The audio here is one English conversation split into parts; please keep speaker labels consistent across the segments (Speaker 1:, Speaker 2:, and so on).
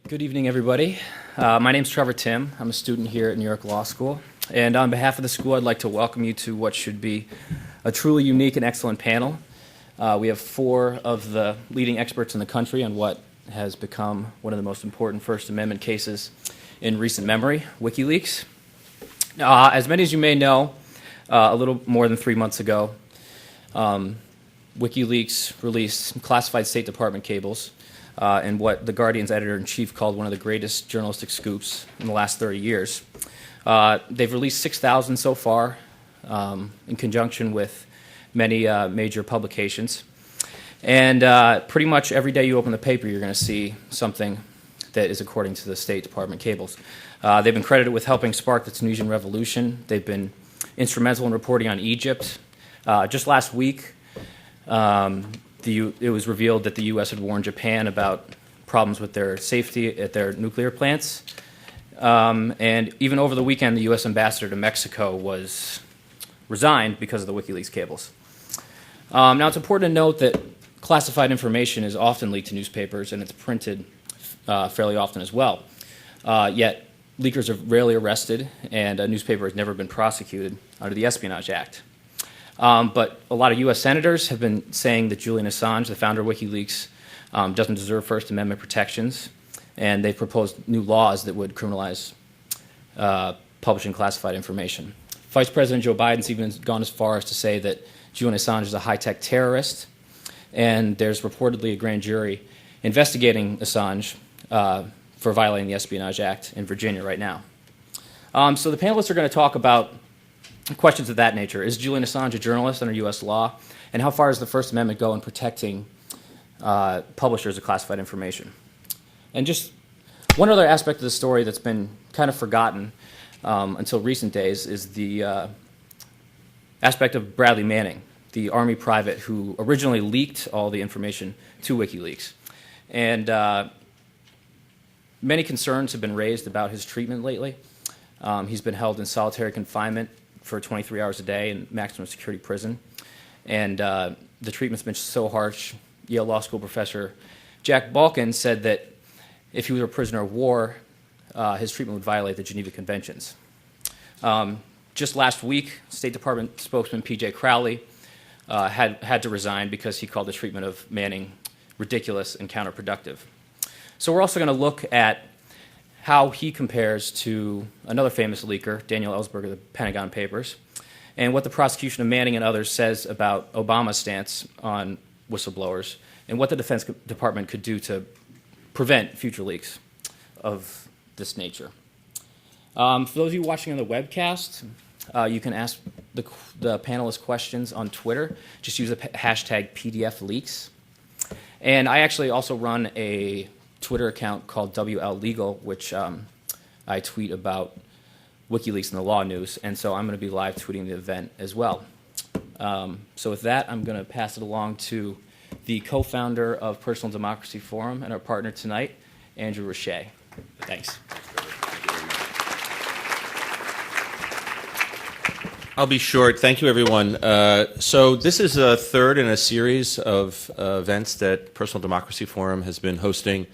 Speaker 1: Good evening, everybody. My name's Trevor Tim. I'm a student here at New York Law School. And on behalf of the school, I'd like to welcome you to what should be a truly unique and excellent panel. We have four of the leading experts in the country on what has become one of the most important First Amendment cases in recent memory, WikiLeaks. As many as you may know, a little more than 3 months ago, WikiLeaks released classified State Department cables and what the Guardian's editor-in-chief called one of the greatest journalistic scoops in the last 30 years. They've released 6,000 so far in conjunction with many major publications. And pretty much every day you open the paper, you're going to see something that is according to the State Department cables. They've been credited with helping spark the Tunisian revolution. They've been instrumental in reporting on Egypt. Just last week, it was revealed that the U.S. had warned Japan about problems with their safety at their nuclear plants. And even over the weekend, the U.S. ambassador to Mexico was resigned because of the WikiLeaks cables. Now, it's important to note that classified information is often leaked to newspapers, and it's printed fairly often as well. Yet, leakers are rarely arrested, and a newspaper has never been prosecuted under the Espionage Act. But a lot of U.S. senators have been saying that Julian Assange, the founder of WikiLeaks, doesn't deserve First Amendment protections, and they've proposed new laws that would criminalize publishing classified information. Vice President Joe Biden's even gone as far as to say that Julian Assange is a high-tech terrorist, and there's reportedly a grand jury investigating Assange for violating the Espionage Act in Virginia right now. So the panelists are going to talk about questions of that nature. Is Julian Assange a journalist under U.S. law? And how far does the First Amendment go in protecting publishers of classified information? And just one other aspect of the story that's been kind of forgotten until recent days is the aspect of Bradley Manning, the Army private who originally leaked all the information to WikiLeaks. And many concerns have been raised about his treatment lately. He's been held in solitary confinement for 23 hours a day in maximum security prison. And the treatment's been so harsh, Yale Law School professor Jack Balkin said that if he was a prisoner of war, his treatment would violate the Geneva Conventions. Just last week, State Department spokesman P.J. Crowley had to resign because he called the treatment of Manning ridiculous and counterproductive. So we're also going to look at how he compares to another famous leaker, Daniel Ellsberg of the Pentagon Papers, and what the prosecution of Manning and others says about Obama's stance on whistleblowers, and what the Defense Department could do to prevent future leaks of this nature. For those of you watching on the webcast, you can ask the panelists questions on Twitter. Just use the hashtag pdfleaks. And I actually also run a Twitter account called WL Legal, which I tweet about WikiLeaks and the law news, and so I'm going to be live tweeting the event as well. So with that, I'm going to pass it along to the co-founder of Personal Democracy Forum and our partner tonight, Andrew Richet. Thanks.
Speaker 2: I'll be short. Thank you, everyone. So this is a third in a series of events that Personal Democracy Forum has been hosting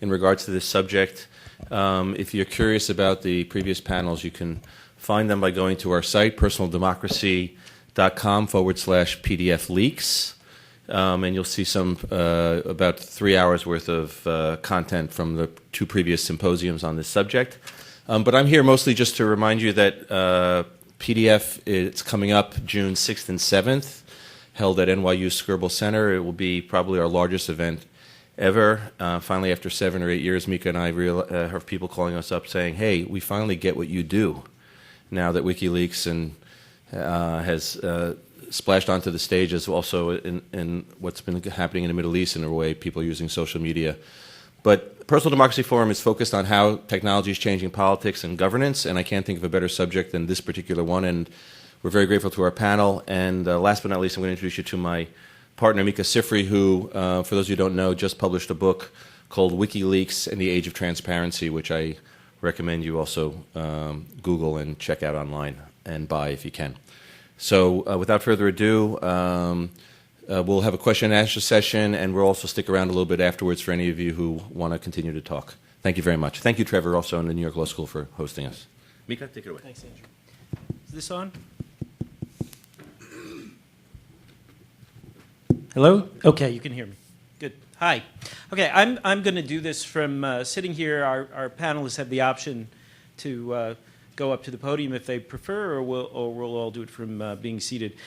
Speaker 2: in regards to this subject. If you're curious about the previous panels, you can find them by going to our site, personaldemocracy.com/pdfleaks, and you'll see some about 3 hours worth of content from the two previous symposiums on this subject. But I'm here mostly just to remind you that PDF, it's coming up June 6th and 7th, held at NYU Skirball Center. It will be probably our largest event ever. Finally, after 7 or 8 years, Mika and I have people calling us up saying, hey, we finally get what you do now that WikiLeaks has splashed onto the stage, as also in what's been happening in the Middle East in a way people are using social media. But Personal Democracy Forum is focused on how technology is changing politics and governance, and I can't think of a better subject than this particular one, and we're very grateful to our panel. And last but not least, I'm going to introduce you to my partner, Mika Sifry, who, for those of you who don't know, just published a book called WikiLeaks and the Age of Transparency, which I recommend you also Google and check out online and buy if you can. So without further ado, We'll have a question and answer session, and we'll also stick around a little bit afterwards for any of you who want to continue to talk. Thank you very much. Thank you, Trevor, also in the New York Law School, for hosting us. Mika, take it away.
Speaker 3: Thanks, Andrew. Is this on? Hello? Okay, you can hear me. Good. Hi. Okay, I'm going to do this from sitting here. Our panelists have the option to go up to the podium if they prefer, or we'll all do it from being seated.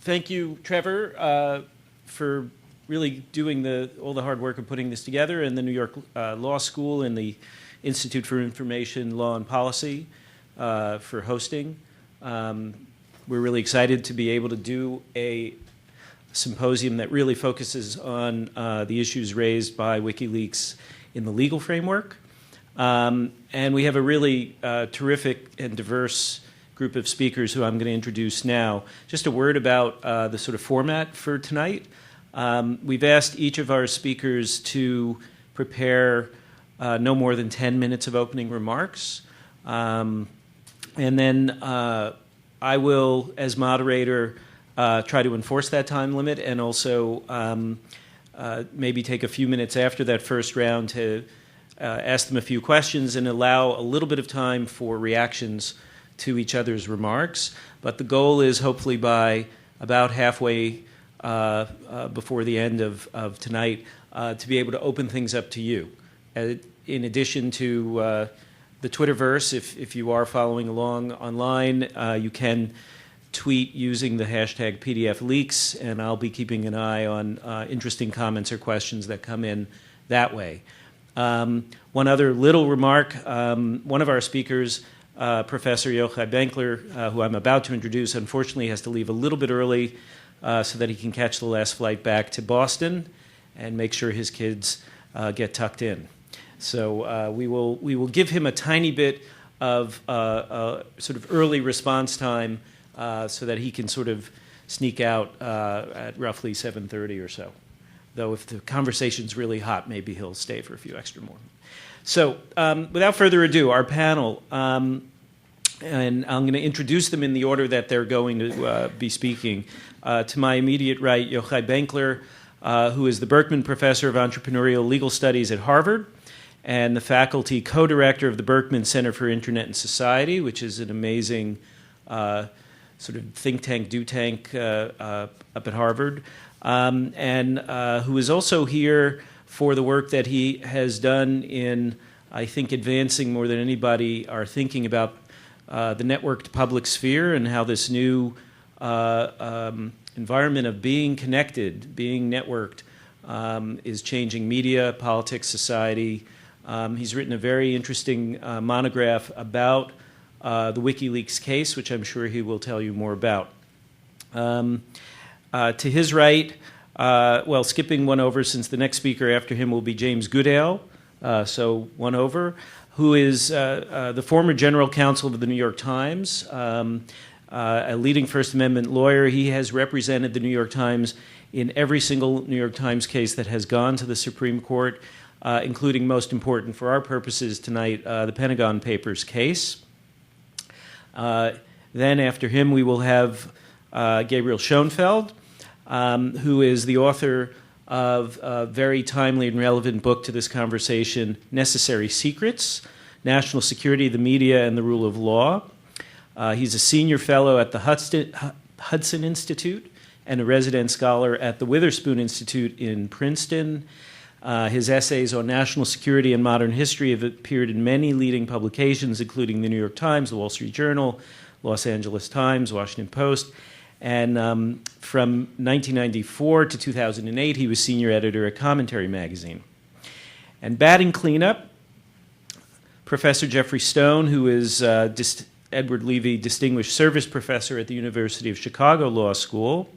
Speaker 3: Thank you, Trevor, for really doing all the hard work of putting this together, and the New York Law School and the Institute for Information Law and Policy for hosting. We're really excited to be able to do a symposium that really focuses on the issues raised by WikiLeaks in the legal framework. And we have a really terrific and diverse group of speakers who I'm going to introduce now. Just a word about the sort of format for tonight. We've asked each of our speakers to prepare no more than 10 minutes of opening remarks. And then I will, as moderator, try to enforce that time limit, and also maybe take a few minutes after that first round to ask them a few questions and allow a little bit of time for reactions to each other's remarks. But the goal is hopefully by about halfway before the end of tonight to be able to open things up to you. In addition to the Twitterverse, if you are following along online, you can tweet using the hashtag pdfleaks, and I'll be keeping an eye on interesting comments or questions that come in that way. One other little remark, one of our speakers, Professor Yochai Benkler, who I'm about to introduce, unfortunately has to leave a little bit early so that he can catch the last flight back to Boston and make sure his kids get tucked in. So we will give him a tiny bit of sort of early response time so that he can sort of sneak out at roughly 7:30 or so. Though if the conversation's really hot, maybe he'll stay for a few extra more. So without further ado, our panel, and I'm going to introduce them in the order that they're going to be speaking. To my immediate right, Yochai Benkler, who is the Berkman Professor of Entrepreneurial Legal Studies at Harvard and the faculty co-director of the Berkman Center for Internet and Society, which is an amazing sort of think tank, do tank up at Harvard, and who is also here for the work that he has done in, I think, advancing more than anybody our thinking about the networked public sphere and how this new environment of being connected, being networked, is changing media, politics, society. He's written a very interesting monograph about the WikiLeaks case, which I'm sure he will tell you more about. To his right, well, skipping one over since the next speaker after him will be James Goodale, so one over, who is the former general counsel of the New York Times, a leading First Amendment lawyer. He has represented the New York Times in every single New York Times case that has gone to the Supreme Court, including, most important for our purposes tonight, the Pentagon Papers case. Then after him, we will have Gabriel Schoenfeld, who is the author of a very timely and relevant book to this conversation, Necessary Secrets, National Security, the Media, and the Rule of Law. He's a senior fellow at the Hudson Institute and a resident scholar at the Witherspoon Institute in Princeton. His essays on national security and modern history have appeared in many leading publications, including the New York Times, the Wall Street Journal, Los Angeles Times, Washington Post. And from 1994 to 2008, he was senior editor at Commentary magazine. And batting cleanup, Professor Jeffrey Stone, who is Edward Levy Distinguished Service Professor at the University of Chicago Law School,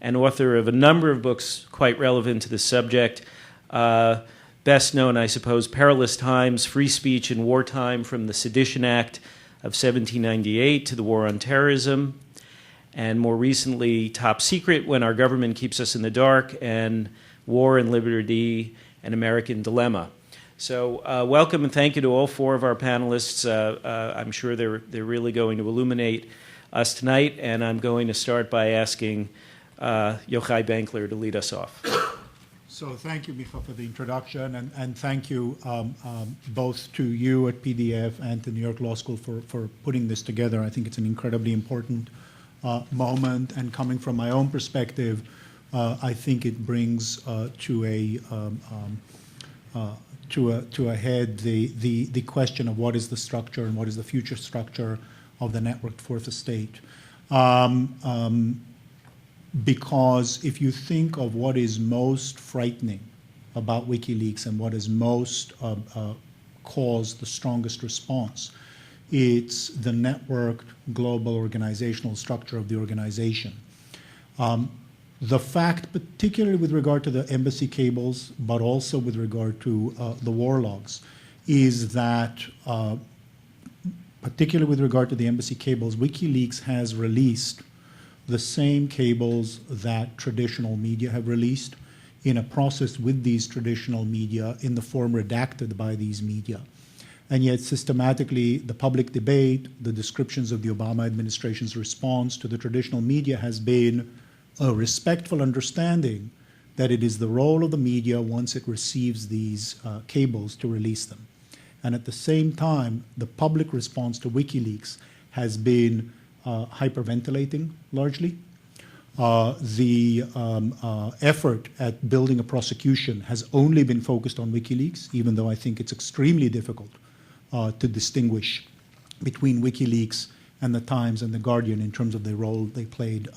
Speaker 3: and author of a number of books quite relevant to the subject. Best known, I suppose, Perilous Times, Free Speech in Wartime, from the Sedition Act of 1798 to the War on Terrorism, and more recently, Top Secret, When Our Government Keeps Us in the Dark, and War and Liberty, An American Dilemma. So welcome and thank you to all four of our panelists. I'm sure they're really going to illuminate us tonight, and I'm going to start by asking Yochai Benkler to lead us off.
Speaker 4: So thank you, Micha, for the introduction, and thank you both to you at PDF and to New York Law School for putting this together. I think it's an incredibly important moment, and coming from my own perspective, I think it brings to a head the question of what is the structure and what is the future structure of the networked fourth estate. Because if you think of what is most frightening about WikiLeaks and what has most caused the strongest response, it's the networked global organizational structure of the organization. The fact, particularly with regard to the embassy cables, but also with regard to the war logs, is that, particularly with regard to the embassy cables, WikiLeaks has released the same cables that traditional media have released in a process with these traditional media in the form redacted by these media. And yet systematically the public debate, the descriptions of the Obama administration's response to the traditional media has been a respectful understanding that it is the role of the media once it receives these cables to release them. And at the same time, the public response to WikiLeaks has been hyperventilating, largely. The effort at building a prosecution has only been focused on WikiLeaks, even though I think it's extremely difficult to distinguish between WikiLeaks and the Times and the Guardian in terms of the role they played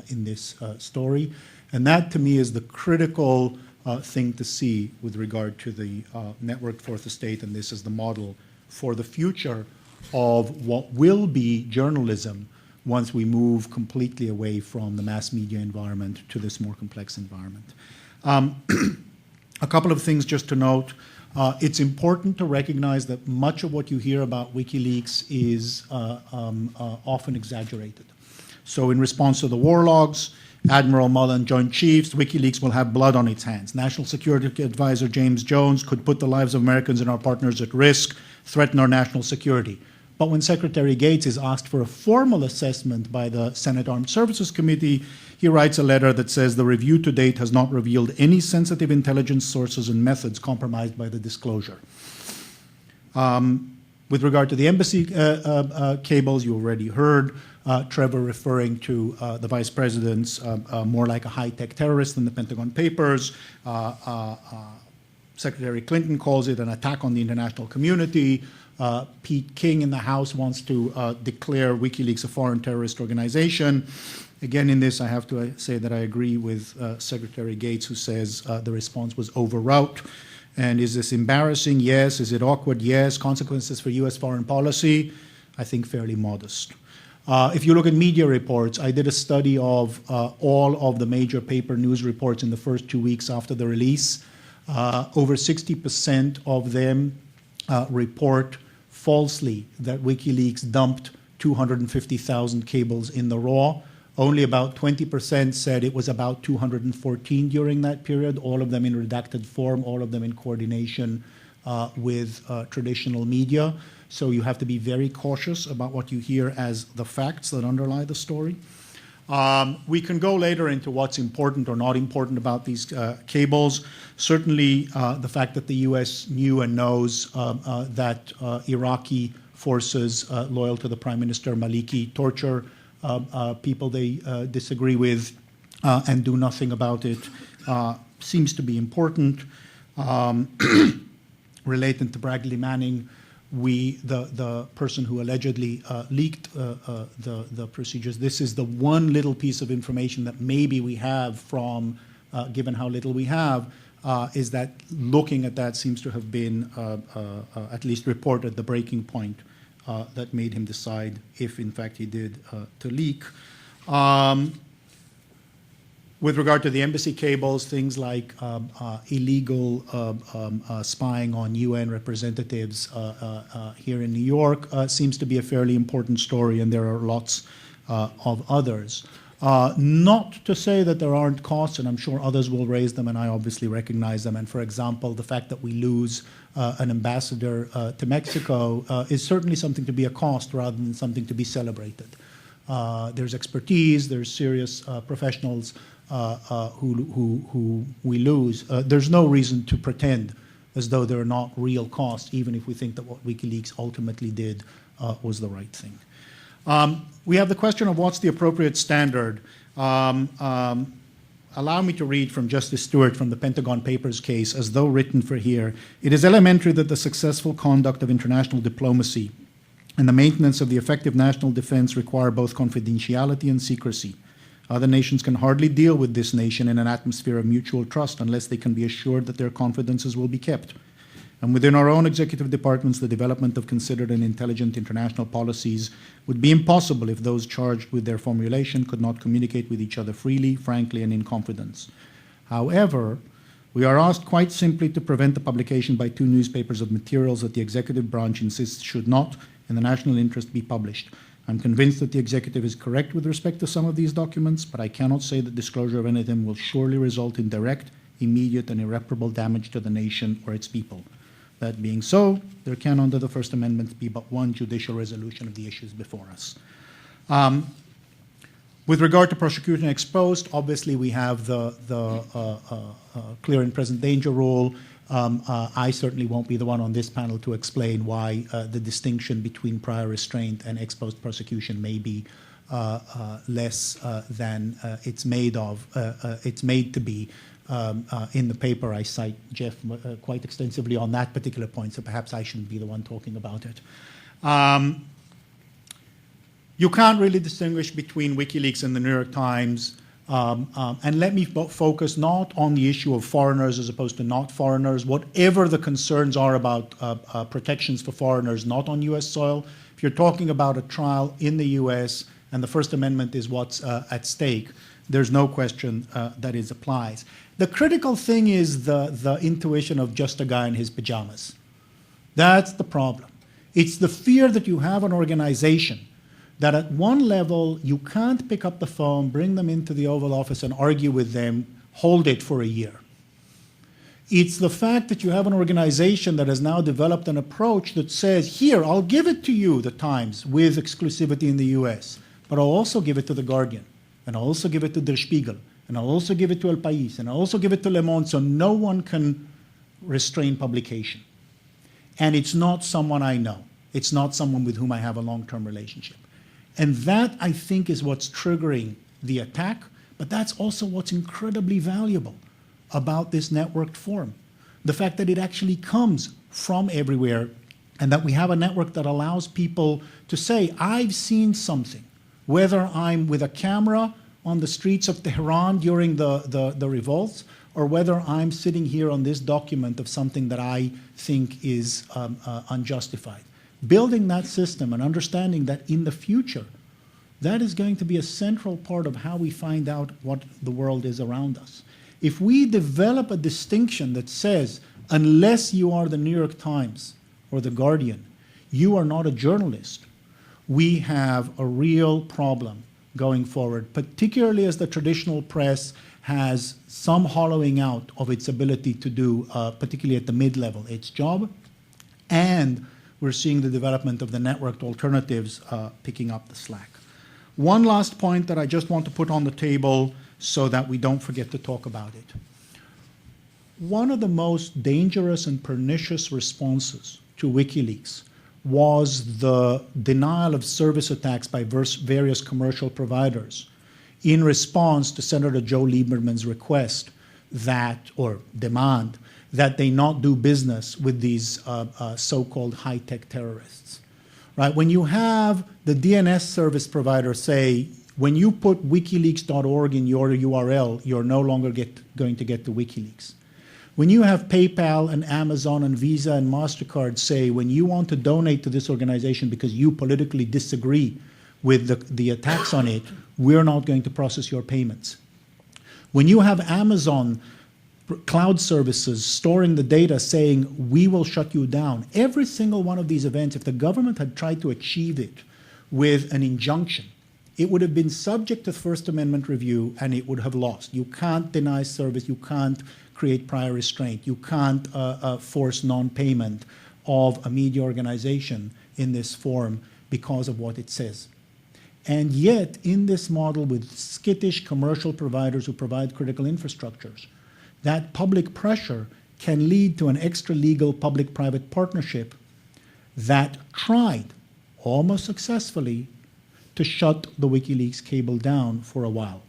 Speaker 4: in this story. And that, to me, is the critical thing to see with regard to the networked fourth estate, and this is the model for the future of what will be journalism once we move completely away from the mass media environment to this more complex environment. A couple of things just to note. It's important to recognize that much of what you hear about WikiLeaks is often exaggerated. So in response to the war logs, Admiral Mullen, Joint Chiefs, WikiLeaks will have blood on its hands. National Security Advisor James Jones could put the lives of Americans and our partners at risk, threaten our national security. But when Secretary Gates is asked for a formal assessment by the Senate Armed Services Committee, he writes a letter that says the review to date has not revealed any sensitive intelligence sources and methods compromised by the disclosure. With regard to the embassy cables, you already heard Trevor referring to the Vice President's more like a high-tech terrorist in the Pentagon Papers. Secretary Clinton calls it an attack on the international community. Pete King in the House wants to declare WikiLeaks a foreign terrorist organization. Again, in this, I have to say that I agree with Secretary Gates, who says the response was overwrought. And is this embarrassing? Yes. Is it awkward? Yes. Consequences for U.S. foreign policy? I think fairly modest. If you look at media reports, I did a study of all of the major paper news reports in the first 2 weeks after the release. Over 60% of them report falsely that WikiLeaks dumped 250,000 cables in the raw. Only about 20% said it was about 214 during that period, all of them in redacted form, all of them in coordination with traditional media. So you have to be very cautious about what you hear as the facts that underlie the story. We can go later into what's important or not important about these cables. Certainly the fact that the U.S. knew and knows that Iraqi forces loyal to the Prime Minister Maliki torture people they disagree with and do nothing about it seems to be important. Related to Bradley Manning, the person who allegedly leaked the procedures, this is the one little piece of information that maybe we have from, given how little we have, is that looking at that seems to have been at least reported the breaking point that made him decide, if in fact he did, to leak. With regard to the embassy cables, things like illegal spying on UN representatives here in New York seems to be a fairly important story, and there are lots of others. Not to say that there aren't costs, and I'm sure others will raise them, and I obviously recognize them. And for example, the fact that we lose an ambassador to Mexico is certainly something to be a cost rather than something to be celebrated. There's expertise, there's serious professionals who we lose. There's no reason to pretend as though there are not real costs, even if we think that what WikiLeaks ultimately did was the right thing. We have the question of what's the appropriate standard. Allow me to read from Justice Stewart from the Pentagon Papers case, as though written for here. It is elementary that the successful conduct of international diplomacy and the maintenance of the effective national defense require both confidentiality and secrecy. Other nations can hardly deal with this nation in an atmosphere of mutual trust unless they can be assured that their confidences will be kept. And within our own executive departments, the development of considered and intelligent international policies would be impossible if those charged with their formulation could not communicate with each other freely, frankly, and in confidence. However, we are asked quite simply to prevent the publication by two newspapers of materials that the executive branch insists should not, in the national interest, be published. I'm convinced that the executive is correct with respect to some of these documents, but I cannot say that disclosure of any of them will surely result in direct, immediate, and irreparable damage to the nation or its people. That being so, there can, under the First Amendment, be but one judicial resolution of the issues before us. With regard to prosecution ex post, obviously we have the clear and present danger rule. I certainly won't be the one on this panel to explain why the distinction between prior restraint and ex post prosecution may be less than it's made to be. In the paper, I cite Jeff quite extensively on that particular point, so perhaps I shouldn't be the one talking about it. You can't really distinguish between WikiLeaks and the New York Times. And let me focus not on the issue of foreigners as opposed to not foreigners, whatever the concerns are about protections for foreigners not on U.S. soil. If you're talking about a trial in the U.S. and the First Amendment is what's at stake, there's no question that it applies. The critical thing is the intuition of just a guy in his pajamas. That's the problem. It's the fear that you have an organization that at one level you can't pick up the phone, bring them into the Oval Office and argue with them, hold it for a year. It's the fact that you have an organization that has now developed an approach that says, here, I'll give it to you, the Times, with exclusivity in the US, but I'll also give it to The Guardian, and I'll also give it to Der Spiegel, and I'll also give it to El País, and I'll also give it to Le Monde, so no one can restrain publication. And it's not someone I know. It's not someone with whom I have a long-term relationship. And that, I think, is what's triggering the attack, but that's also what's incredibly valuable about this networked form. The fact that it actually comes from everywhere and that we have a network that allows people to say, I've seen something, whether I'm with a camera on the streets of Tehran during the revolts, or whether I'm sitting here on this document of something that I think is unjustified. Building that system and understanding that in the future, that is going to be a central part of how we find out what the world is around us. If we develop a distinction that says, unless you are the New York Times or the Guardian, you are not a journalist, we have a real problem going forward, particularly as the traditional press has some hollowing out of its ability to do, particularly at the mid-level, its job, and we're seeing the development of the networked alternatives picking up the slack. One last point that I just want to put on the table so that we don't forget to talk about it. One of the most dangerous and pernicious responses to WikiLeaks was the denial of service attacks by various commercial providers in response to Senator Joe Lieberman's request that, or demand, that they not do business with these so-called high-tech terrorists. Right? When you have the DNS service provider say, when you put wikileaks.org in your URL, you're no longer going to get to WikiLeaks. When you have PayPal and Amazon and Visa and MasterCard say, when you want to donate to this organization because you politically disagree with the attacks on it, we're not going to process your payments. When you have Amazon cloud services storing the data saying, we will shut you down, every single one of these events, if the government had tried to achieve it with an injunction, it would have been subject to First Amendment review and it would have lost. You can't deny service, you can't create prior restraint, you can't force non-payment of a media organization in this form because of what it says. And yet, in this model with skittish commercial providers who provide critical infrastructures, that public pressure can lead to an extra-legal public-private partnership that tried, almost successfully, to shut the WikiLeaks cable down for a while.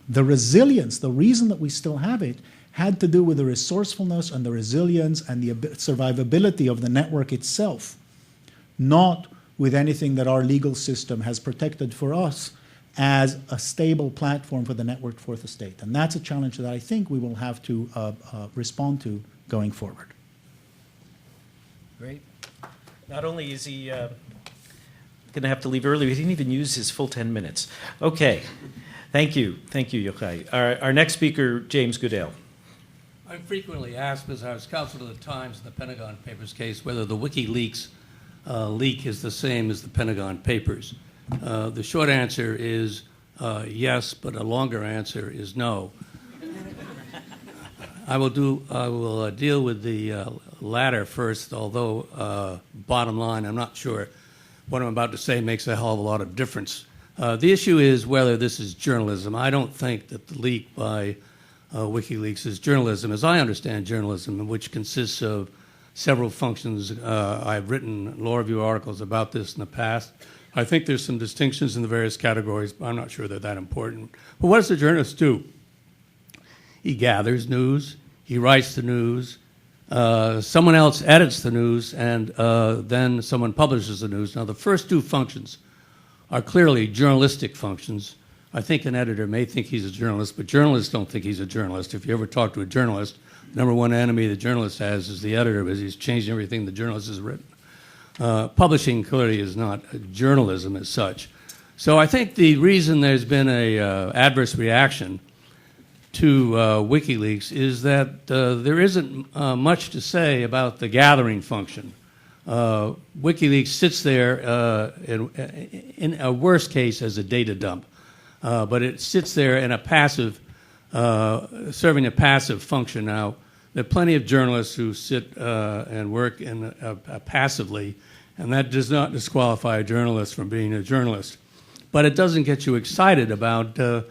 Speaker 4: The resilience, the reason that we still have it, had to do with the resourcefulness and the resilience and the survivability of the network itself, not with anything that our legal system has protected for us as a stable platform for the networked fourth estate. And that's a challenge that I think we will have to respond to going forward.
Speaker 3: Great. Not only is he going to have to leave early, he didn't even use his full 10 minutes. Okay. Thank you. Thank you, Yochai. Our next speaker, James Goodale.
Speaker 5: I'm frequently asked, as I was counsel to the Times in the Pentagon Papers case, whether the WikiLeaks leak is the same as the Pentagon Papers. The short answer is yes, but a longer answer is no. I will deal with the latter first, although bottom line, I'm not sure what I'm about to say makes a hell of a lot of difference. The issue is whether this is journalism. I don't think that the leak by WikiLeaks is journalism, as I understand journalism, which consists of several functions. I've written law review articles about this in the past. I think there's some distinctions in the various categories, but I'm not sure they're that important. But what does the journalist do? He gathers news, he writes the news, someone else edits the news, and then someone publishes the news. Now, the first two functions are clearly journalistic functions. I think an editor may think he's a journalist, but journalists don't think he's a journalist. If you ever talk to a journalist, the number one enemy the journalist has is the editor, because he's changing everything the journalist has written. Publishing clearly is not journalism as such. So I think the reason there's been a adverse reaction to WikiLeaks is that there isn't much to say about the gathering function. WikiLeaks sits there in a worst case as a data dump, but it sits there in a passive, serving a passive function. Now, there are plenty of journalists who sit and work in passively, and that does not disqualify a journalist from being a journalist. But it doesn't get you excited about the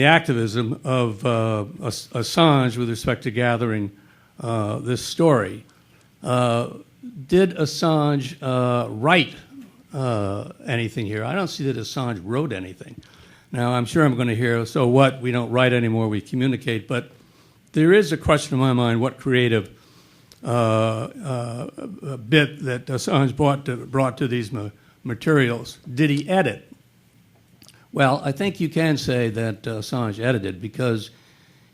Speaker 5: activism of Assange with respect to gathering this story. Did Assange write anything here? I don't see that Assange wrote anything. Now, I'm sure I'm going to hear, so what, we don't write anymore, we communicate, but there is a question in my mind, what creative bit that Assange brought to these materials. Did he edit? Well, I think you can say that Assange edited because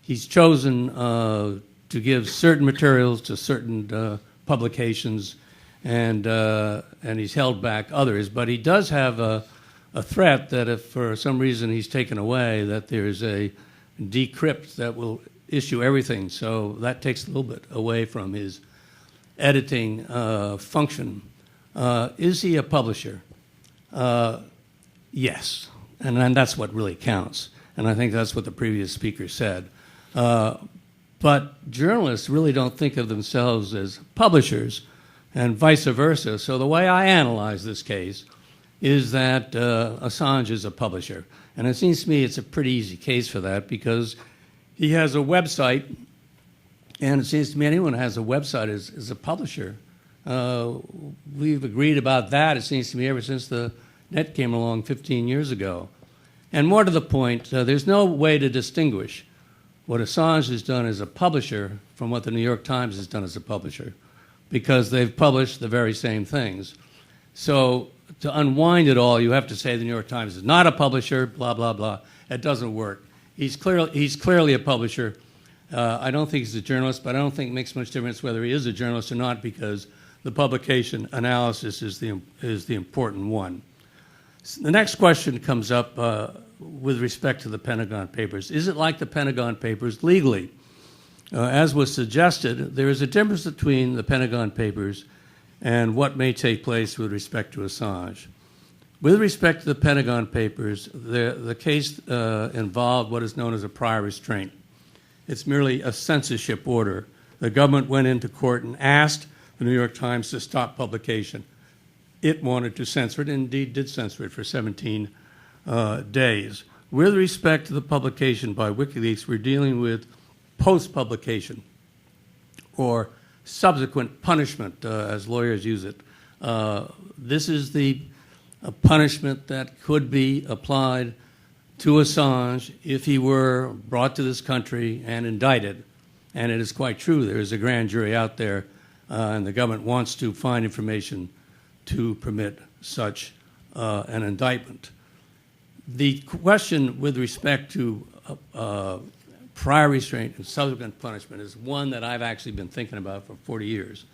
Speaker 5: he's chosen to give certain materials to certain publications, and he's held back others. But he does have a threat that if for some reason he's taken away, that there's a decrypt that will issue everything. So that takes a little bit away from his editing function. Is he a publisher? Yes. And that's what really counts. And I think that's what the previous speaker said. But journalists really don't think of themselves as publishers and vice versa. So the way I analyze this case is that Assange is a publisher. And it seems to me it's a pretty easy case for that because he has a website, and it seems to me anyone who has a website is a publisher. We've agreed about that, it seems to me, ever since the net came along 15 years ago. And more to the point, there's no way to distinguish what Assange has done as a publisher from what the New York Times has done as a publisher, because they've published the very same things. So to unwind it all, you have to say the New York Times is not a publisher, blah, blah, blah. It doesn't work. He's clearly a publisher. I don't think he's a journalist, but I don't think it makes much difference whether he is a journalist or not, because the publication analysis is the important one. The next question comes up with respect to the Pentagon Papers. Is it like the Pentagon Papers legally? As was suggested, there is a difference between the Pentagon Papers and what may take place with respect to Assange. With respect to the Pentagon Papers, the case involved what is known as a prior restraint. It's merely a censorship order. The government went into court and asked the New York Times to stop publication. It wanted to censor it, and indeed did censor it for 17 days. With respect to the publication by WikiLeaks, we're dealing with post-publication or subsequent punishment, as lawyers use it. This is the punishment that could be applied to Assange if he were brought to this country and indicted. And it is quite true, there is a grand jury out there, and the government wants to find information to permit such an indictment. The question with respect to prior restraint and subsequent punishment is one that I've actually been thinking about for 40 years.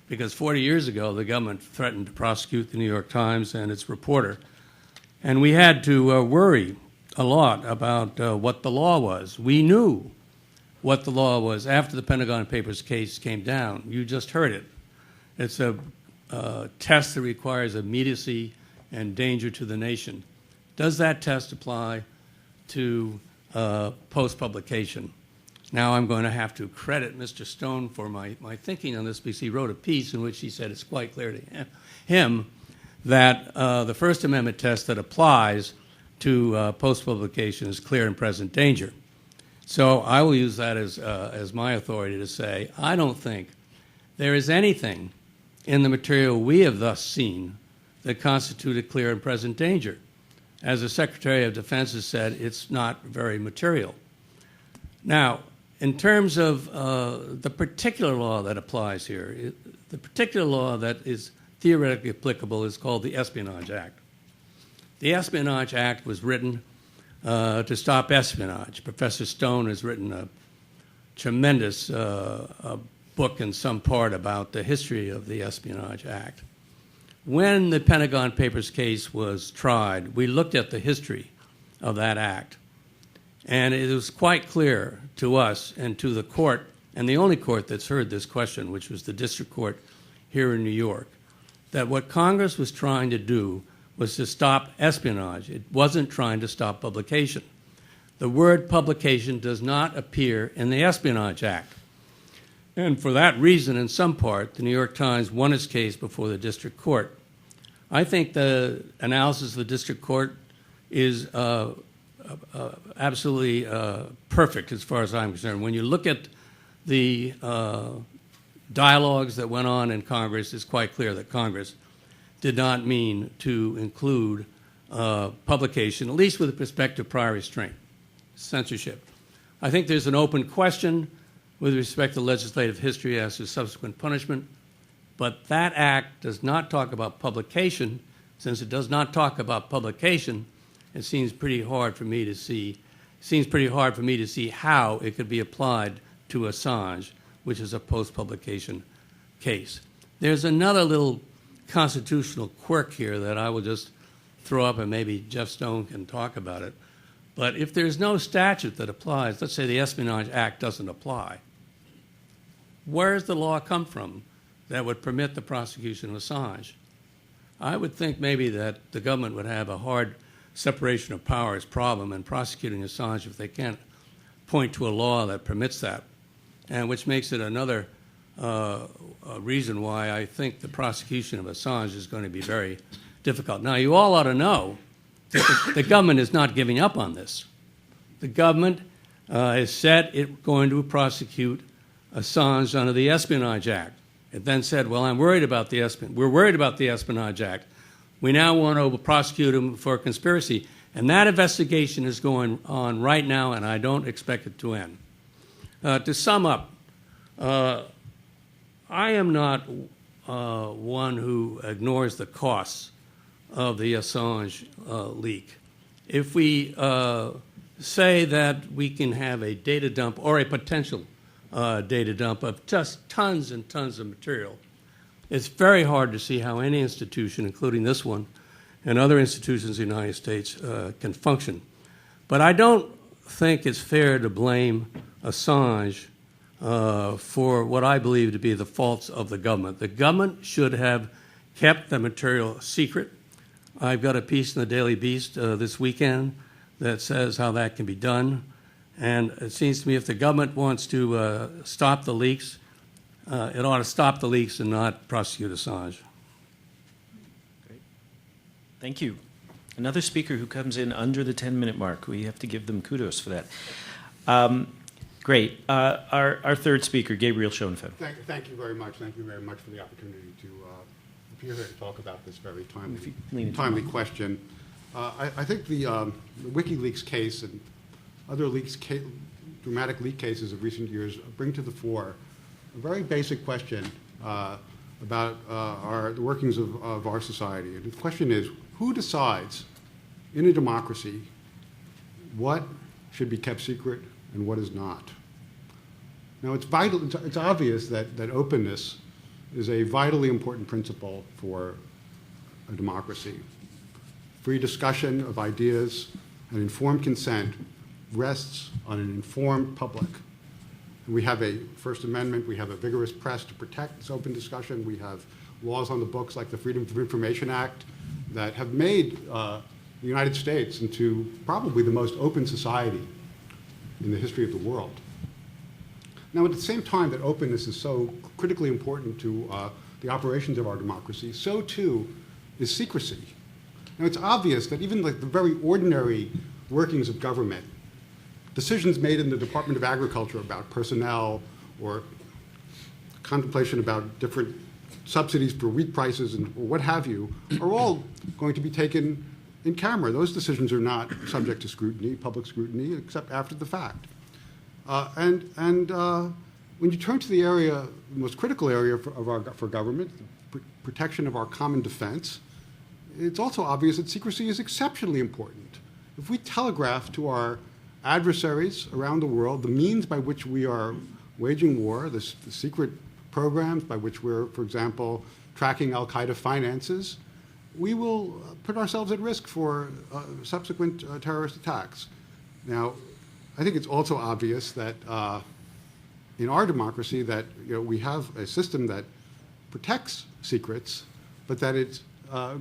Speaker 5: Because 40 years ago, the government threatened to prosecute the New York Times and its reporter. And we had to worry a lot about what the law was. We knew what the law was after the Pentagon Papers case came down. You just heard it. It's a test that requires immediacy and danger to the nation. Does that test apply to post-publication? Now I'm going to have to credit Mr. Stone for my thinking on this because he wrote a piece in which he said it's quite clear to him that the First Amendment test that applies to post-publication is clear and present danger. So I will use that as my authority to say I don't think there is anything in the material we have thus seen that constituted clear and present danger. As the Secretary of Defense has said, it's not very material. Now, in terms of the particular law that applies here, the particular law that is theoretically applicable is called the Espionage Act. The Espionage Act was written to stop espionage. Professor Stone has written a tremendous book in some part about the history of the Espionage Act. When the Pentagon Papers case was tried, we looked at the history of that act. And it was quite clear to us and to the court, and the only court that's heard this question, which was the district court here in New York, that what Congress was trying to do was to stop espionage. It wasn't trying to stop publication. The word publication does not appear in the Espionage Act. And for that reason, in some part, the New York Times won its case before the district court. I think the analysis of the district court is absolutely perfect as far as I'm concerned. When you look at the dialogues that went on in Congress, it's quite clear that Congress did not mean to include publication, at least with respect to prior restraint, censorship. I think there's an open question with respect to legislative history as to subsequent punishment, but that act does not talk about publication. Since it does not talk about publication, it seems pretty hard for me to see how it could be applied to Assange, which is a post-publication case. There's another little constitutional quirk here that I will just throw up, and maybe Jeff Stone can talk about it. But if there's no statute that applies, let's say the Espionage Act doesn't apply, where does the law come from that would permit the prosecution of Assange? I would think maybe that the government would have a hard separation of powers problem in prosecuting Assange if they can't point to a law that permits that, and which makes it another reason why I think the prosecution of Assange is going to be very difficult. Now, you all ought to know that the government is not giving up on this. The government has said it's going to prosecute Assange under the Espionage Act. It then said, well, we're worried about the Espionage Act. We now want to prosecute him for conspiracy. And that investigation is going on right now, and I don't expect it to end. To sum up, I am not one who ignores the costs of the Assange leak. If we say that we can have a data dump or a potential data dump of just tons and tons of material, it's very hard to see how any institution, including this one and other institutions in the United States, can function. But I don't think it's fair to blame Assange for what I believe to be the faults of the government. The government should have kept the material secret. I've got a piece in the Daily Beast this weekend that says how that can be done. And it seems to me if the government wants to stop the leaks, it ought to stop the leaks and not prosecute Assange.
Speaker 3: Great. Thank you. Another speaker who comes in under the 10-minute mark. We have to give them kudos for that. Great. Our third speaker, Gabriel Schoenfeld.
Speaker 6: Thank you very much. Thank you very much for the opportunity to appear here to talk about this very timely question. I think the WikiLeaks case and other dramatic leak cases of recent years bring to the fore a very basic question about the workings of our society. And the question is, who decides in a democracy what should be kept secret and what is not? Now, it's obvious that openness is a vitally important principle for a democracy. Free discussion of ideas and informed consent rests on an informed public. We have a First Amendment, we have a vigorous press to protect this open discussion, we have laws on the books like the Freedom of Information Act that have made the United States into probably the most open society in the history of the world. Now, at the same time that openness is so critically important to the operations of our democracy, so too is secrecy. Now, it's obvious that even like the very ordinary workings of government, decisions made in the Department of Agriculture about personnel or contemplation about different subsidies for wheat prices and or what have you, are all going to be taken in camera. Those decisions are not subject to scrutiny, public scrutiny, except after the fact. When you turn to the area, the most critical area for government, the protection of our common defense, it's also obvious that secrecy is exceptionally important. If we telegraph to our adversaries around the world the means by which we are waging war, the secret programs by which we're, for example, tracking al-Qaeda finances, we will put ourselves at risk for subsequent terrorist attacks. Now, I think it's also obvious that in our democracy that we have a system that protects secrets, but that it's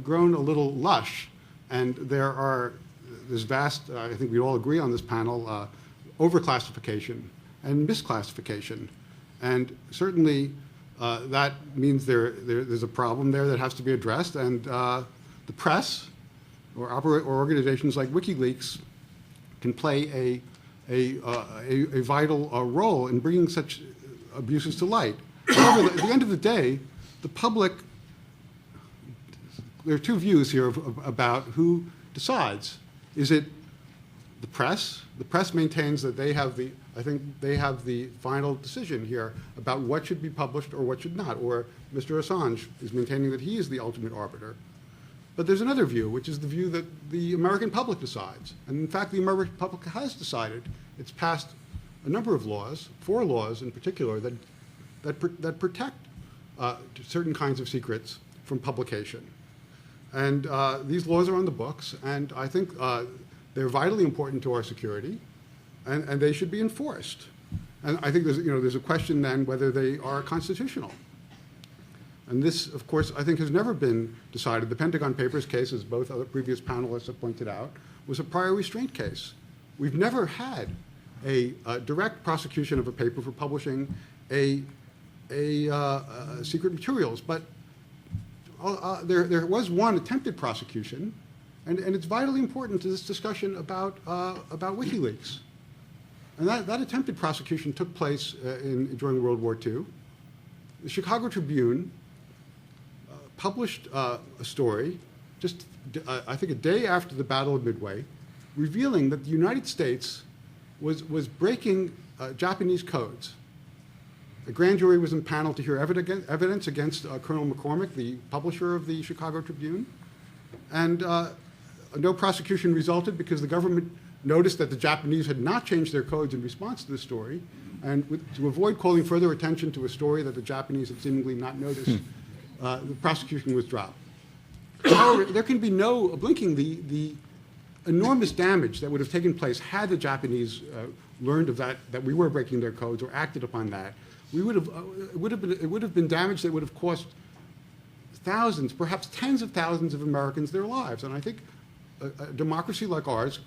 Speaker 6: grown a little lush, and there's vast, I think we all agree on this panel, overclassification and misclassification. And certainly that means there's a problem there that has to be addressed, and the press or organizations like WikiLeaks can play a vital role in bringing such abuses to light. However, at the end of the day, the public, there are two views here about who decides. Is it the press? The press maintains that they have the final decision here about what should be published or what should not, or Mr. Assange is maintaining that he is the ultimate arbiter. But there's another view, which is the view that the American public decides. And in fact, the American public has decided. It's passed a number of laws, 4 laws in particular, that protect certain kinds of secrets from publication. And these laws are on the books, and I think they're vitally important to our security, and they should be enforced. And I think there's a question then whether they are constitutional. And this, of course, I think has never been decided. The Pentagon Papers case, as both other previous panelists have pointed out, was a prior restraint case. We've never had a direct prosecution of a paper for publishing secret materials, but there was one attempted prosecution, and it's vitally important to this discussion about WikiLeaks. And that attempted prosecution took place during World War II. The Chicago Tribune published a story just, I think, a day after the Battle of Midway, revealing that the United States was breaking Japanese codes. A grand jury was impaneled to hear evidence against Colonel McCormick, the publisher of the Chicago Tribune, and no prosecution resulted because the government noticed that the Japanese had not changed their codes in response to this story, and to avoid calling further attention to a story that the Japanese had seemingly not noticed, the prosecution was dropped. However, there can be no blinking the enormous damage that would have taken place had the Japanese learned of that we were breaking their codes or acted upon that. It would have been damage that would have cost thousands, perhaps tens of thousands of Americans their lives. And I think a democracy like ours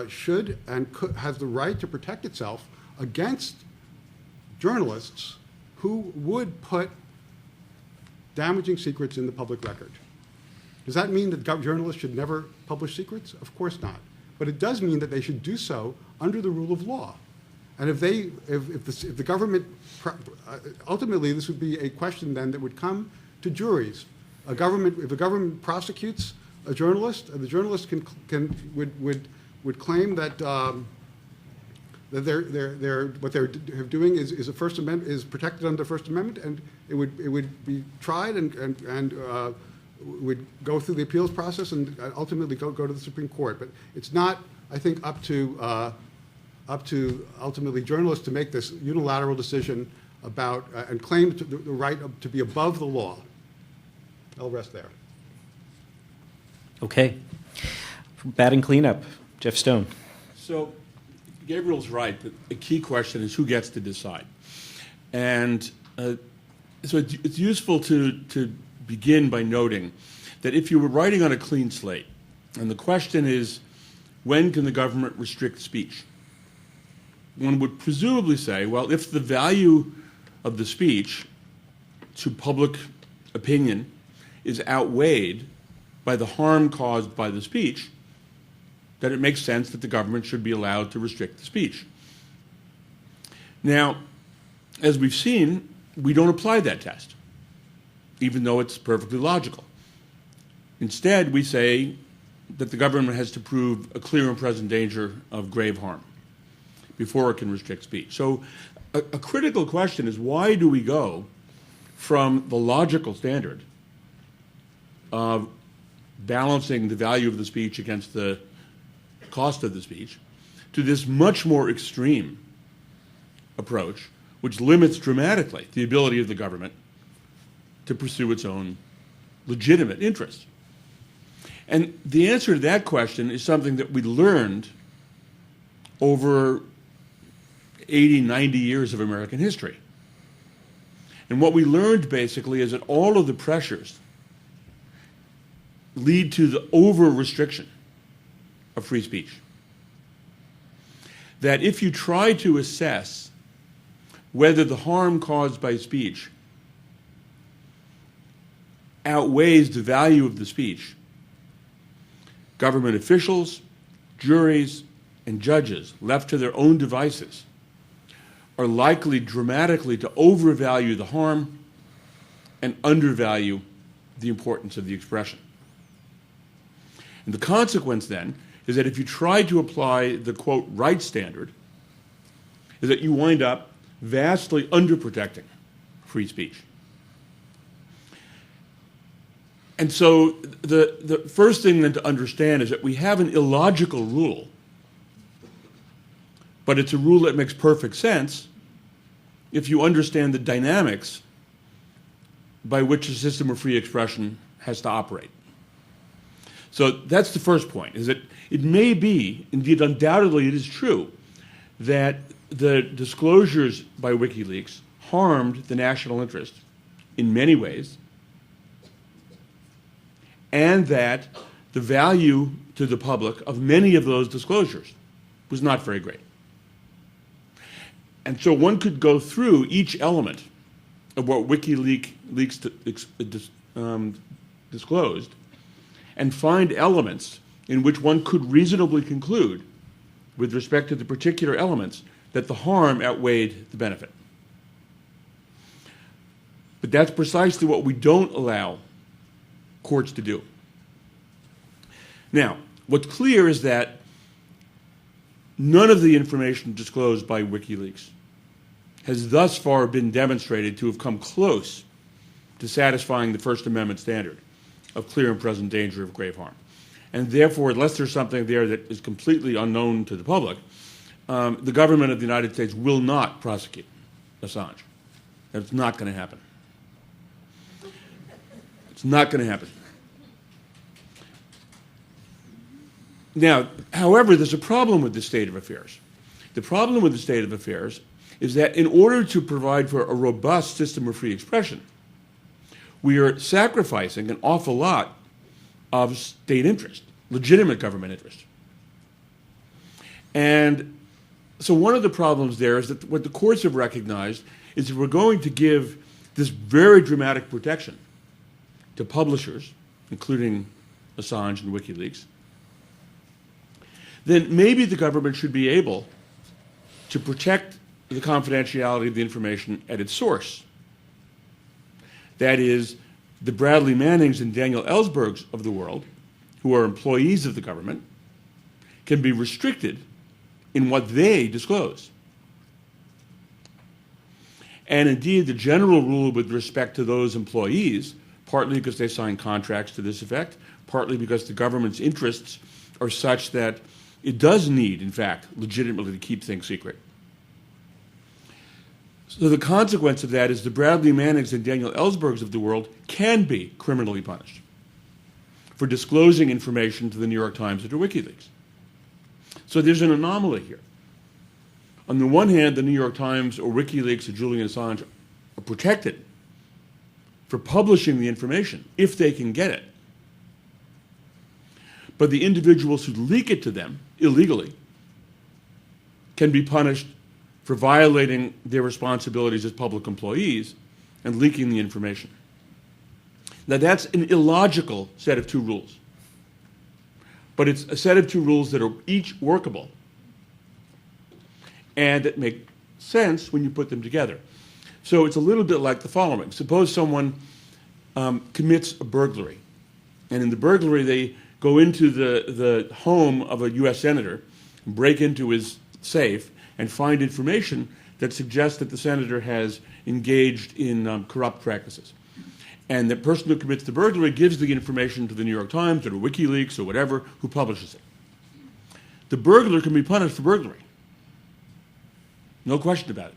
Speaker 6: should and has the right to protect itself against journalists who would put damaging secrets in the public record. Does that mean that journalists should never publish secrets? Of course not. But it does mean that they should do so under the rule of law. And if the government, ultimately this would be a question then that would come to juries. If a government prosecutes a journalist, the journalist would claim that what they're doing is protected under the First Amendment, and it would be tried and would go through the appeals process and ultimately go to the Supreme Court. But it's not, I think, up to ultimately journalists to make this unilateral decision about and claim the right to be above the law. I'll rest there.
Speaker 3: Okay. Batting cleanup, Jeff Stone.
Speaker 7: So Gabriel's right. The key question is who gets to decide. And so it's useful to begin by noting that if you were writing on a clean slate, and the question is, when can the government restrict speech? One would presumably say, well, if the value of the speech to public opinion is outweighed by the harm caused by the speech, that it makes sense that the government should be allowed to restrict the speech. Now, as we've seen, we don't apply that test, even though it's perfectly logical. Instead, we say that the government has to prove a clear and present danger of grave harm before it can restrict speech. So a critical question is, why do we go from the logical standard of balancing the value of the speech against the cost of the speech to this much more extreme approach, which limits dramatically the ability of the government to pursue its own legitimate interests? And the answer to that question is something that we learned over 80, 90 years of American history. And what we learned basically is that all of the pressures lead to the over-restriction of free speech. That if you try to assess whether the harm caused by speech outweighs the value of the speech, government officials, juries, and judges left to their own devices are likely dramatically to overvalue the harm and undervalue the importance of the expression. And the consequence then is that if you try to apply the, quote, right standard, is that you wind up vastly underprotecting free speech. And so the first thing then to understand is that we have an illogical rule, but it's a rule that makes perfect sense if you understand the dynamics by which a system of free expression has to operate. So that's the first point, is that it may be, indeed undoubtedly it is true, that the disclosures by WikiLeaks harmed the national interest in many ways, and that the value to the public of many of those disclosures was not very great. And so one could go through each element of what WikiLeaks disclosed and find elements in which one could reasonably conclude, with respect to the particular elements, that the harm outweighed the benefit. But that's precisely what we don't allow courts to do. Now, what's clear is that none of the information disclosed by WikiLeaks has thus far been demonstrated to have come close to satisfying the First Amendment standard of clear and present danger of grave harm. And therefore, unless there's something there that is completely unknown to the public, the government of the United States will not prosecute Assange. That's not going to happen. It's not going to happen. Now, however, there's a problem with this state of affairs. The problem with the state of affairs is that in order to provide for a robust system of free expression, we are sacrificing an awful lot of state interest, legitimate government interest. And so one of the problems there is that what the courts have recognized is that we're going to give this very dramatic protection to publishers, including Assange and WikiLeaks, then maybe the government should be able to protect the confidentiality of the information at its source. That is, the Bradley Mannings and Daniel Ellsbergs of the world, who are employees of the government, can be restricted in what they disclose. And indeed, the general rule with respect to those employees, partly because they sign contracts to this effect, partly because the government's interests are such that it does need, in fact, legitimately to keep things secret. So the consequence of that is the Bradley Mannings and Daniel Ellsbergs of the world can be criminally punished for disclosing information to the New York Times or to WikiLeaks. So there's an anomaly here. On the one hand, the New York Times or WikiLeaks or Julian Assange are protected for publishing the information if they can get it. But the individuals who leak it to them illegally can be punished for violating their responsibilities as public employees and leaking the information. Now, that's an illogical set of two rules. But it's a set of two rules that are each workable and that make sense when you put them together. So it's a little bit like the following. Suppose someone commits a burglary, and in the burglary they go into the home of a U.S. senator, break into his safe, and find information that suggests that the senator has engaged in corrupt practices. And the person who commits the burglary gives the information to the New York Times or to WikiLeaks or whatever, who publishes it. The burglar can be punished for burglary. No question about it.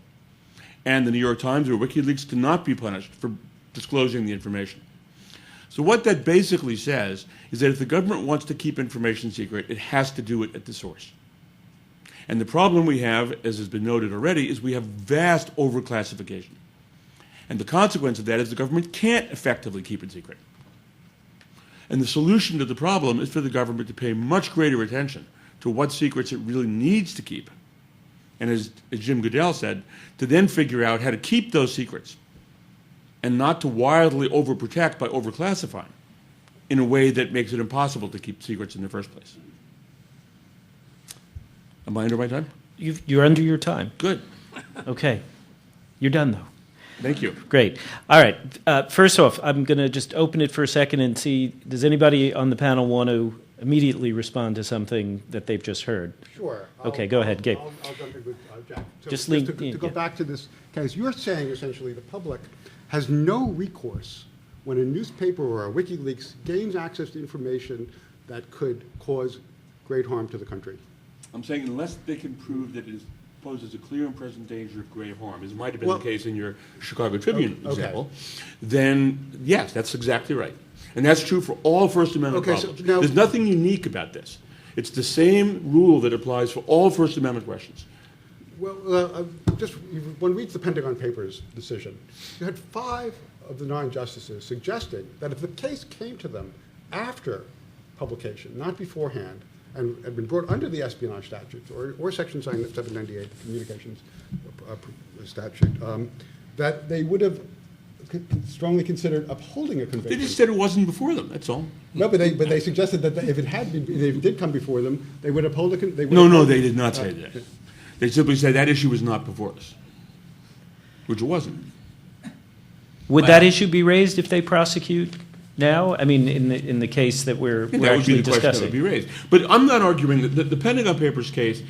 Speaker 7: And the New York Times or WikiLeaks cannot be punished for disclosing the information. So what that basically says is that if the government wants to keep information secret, it has to do it at the source. And the problem we have, as has been noted already, is we have vast overclassification. And the consequence of that is the government can't effectively keep it secret. And the solution to the problem is for the government to pay much greater attention to what secrets it really needs to keep. And as Jim Goodell said, to then figure out how to keep those secrets and not to wildly overprotect by overclassifying in a way that makes it impossible to keep secrets in the first place. Am I under my time?
Speaker 3: You're under your time.
Speaker 7: Good.
Speaker 3: Okay. You're done, though.
Speaker 7: Thank you.
Speaker 3: Great. All right. First off, I'm going to just open it for a second and see, does anybody on the panel want to immediately respond to something that they've just heard?
Speaker 6: Sure.
Speaker 3: Okay, go ahead, Gabe.
Speaker 6: I'll jump in with Jack. So
Speaker 3: Just
Speaker 6: to go back to this case, you're saying essentially the public has no recourse when a newspaper or a WikiLeaks gains access to information that could cause great harm to the country.
Speaker 7: I'm saying unless they can prove that it poses a clear and present danger of grave harm, as might have been
Speaker 6: Well,
Speaker 7: the case in your Chicago Tribune
Speaker 6: okay.
Speaker 7: example, then yes, that's exactly right. And that's true for all First Amendment
Speaker 6: Okay, so
Speaker 7: problems.
Speaker 6: now-
Speaker 7: There's nothing unique about this. It's the same rule that applies for all First Amendment questions.
Speaker 6: Well, just when we read the Pentagon Papers decision, you had 5 of the 9 justices suggesting that if the case came to them after publication, not beforehand, and had been brought under the espionage statutes or Section 798, the communications statute, that they would have strongly considered upholding a conviction.
Speaker 7: They just said it wasn't before them, that's all.
Speaker 6: No, but they suggested that if it had been, if it did come before them, they would uphold the.
Speaker 7: No, they did not say that. They simply said that issue was not before us, which it wasn't.
Speaker 3: Would that issue be raised if they prosecute now? I mean, in the case that we're
Speaker 7: That would be
Speaker 3: actually
Speaker 7: the question that
Speaker 3: discussing.
Speaker 7: would be raised. But I'm not arguing that the Pentagon Papers case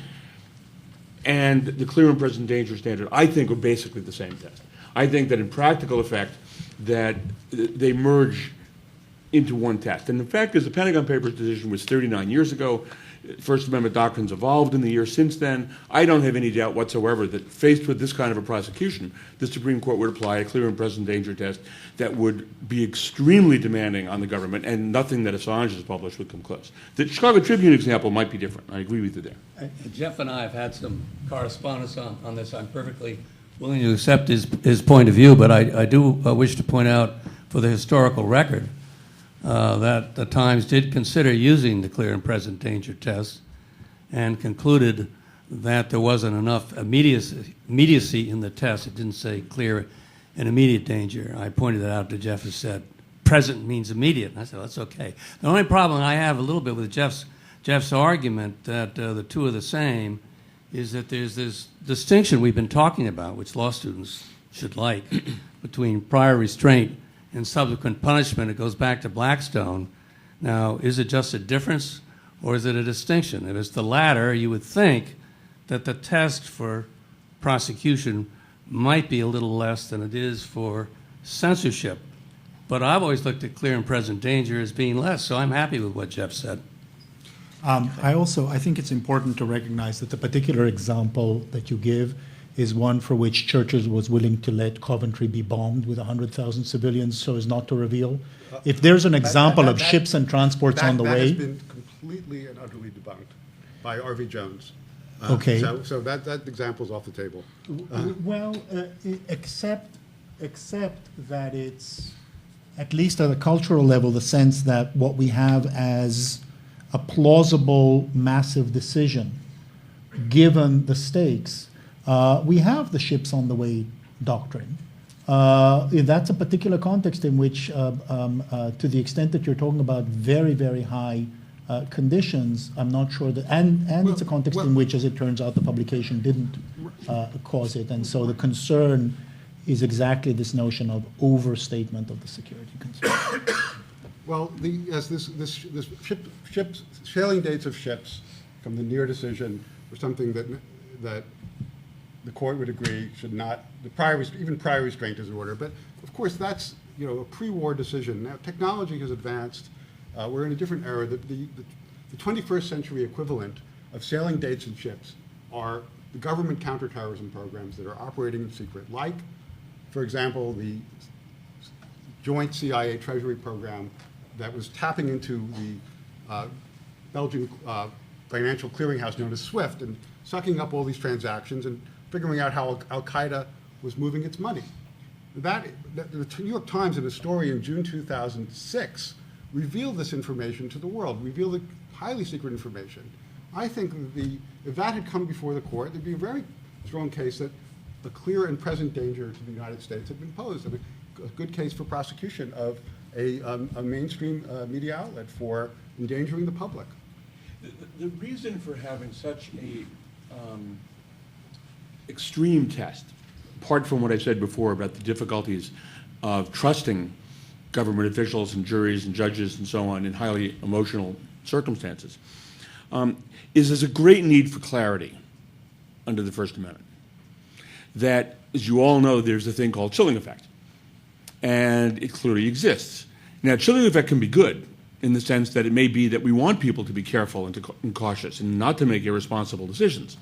Speaker 7: and the clear and present danger standard, I think, are basically the same test. I think that in practical effect, that they merge into one test. And the fact is, the Pentagon Papers decision was 39 years ago. First Amendment doctrines evolved in the years since then. I don't have any doubt whatsoever that faced with this kind of a prosecution, the Supreme Court would apply a clear and present danger test that would be extremely demanding on the government, and nothing that Assange has published would come close. The Chicago Tribune example might be different. I agree with you there.
Speaker 5: Jeff and I have had some correspondence on this. I'm perfectly willing to accept his point of view, but I do wish to point out for the historical record that the Times did consider using the clear and present danger test and concluded that there wasn't enough immediacy in the test. It didn't say clear and immediate danger. I pointed that out to Jeff, as said, present means immediate. And I said, that's okay. The only problem I have a little bit with Jeff's argument that the two are the same is that there's this distinction we've been talking about, which law students should like, between prior restraint and subsequent punishment. It goes back to Blackstone. Now, is it just a difference or is it a distinction? If it's the latter, you would think that the test for prosecution might be a little less than it is for censorship. But I've always looked at clear and present danger as being less, so I'm happy with what Jeff said.
Speaker 4: I think it's important to recognize that the particular example that you give is one for which Churches was willing to let Coventry be bombed with 100,000 civilians so as not to reveal. If there's an example of ships and transports on the way...
Speaker 6: That has been completely and utterly debunked by R.V. Jones.
Speaker 4: Okay.
Speaker 6: So that example's off the table.
Speaker 4: Well, except that it's, at least at a cultural level, the sense that what we have as a plausible massive decision, given the stakes, we have the ships on the way doctrine. That's a particular context in which, to the extent that you're talking about very, very high conditions, I'm not sure that, and it's a context in which, as it turns out, the publication didn't cause it, and so the concern is exactly this notion of overstatement of the security concern.
Speaker 6: Well, sailing dates of ships from the near decision were something that the court would agree should not, even prior restraint is in order. But of course, that's a pre-war decision. Now, technology has advanced. We're in a different era. The 21st century equivalent of sailing dates and ships are the government counterterrorism programs that are operating in secret, like, for example, the joint CIA Treasury program that was tapping into the Belgian financial clearinghouse known as SWIFT and sucking up all these transactions and figuring out how Al-Qaeda was moving its money. The New York Times, in a story in June 2006, revealed this information to the world, revealed highly secret information. I think if that had come before the court, there'd be a very strong case that a clear and present danger to the United States had been posed, and a good case for prosecution of a mainstream media outlet for endangering the public.
Speaker 7: The reason for having such a extreme test, apart from what I said before about the difficulties of trusting government officials and juries and judges and so on in highly emotional circumstances, is there's a great need for clarity under the First Amendment. That, as you all know, there's a thing called chilling effect, and it clearly exists. Now, chilling effect can be good in the sense that it may be that we want people to be careful and cautious and not to make irresponsible decisions.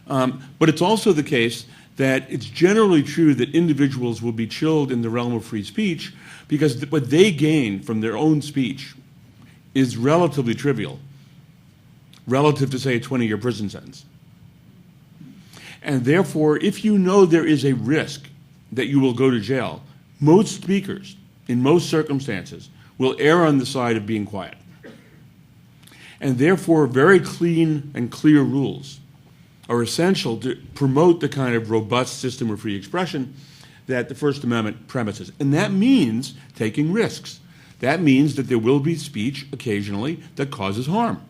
Speaker 7: But it's also the case that it's generally true that individuals will be chilled in the realm of free speech because what they gain from their own speech is relatively trivial relative to, say, a 20-year prison sentence. And therefore, if you know there is a risk that you will go to jail, most speakers, in most circumstances, will err on the side of being quiet. And therefore, very clean and clear rules are essential to promote the kind of robust system of free expression that the First Amendment premises. And that means taking risks. That means that there will be speech occasionally that causes harm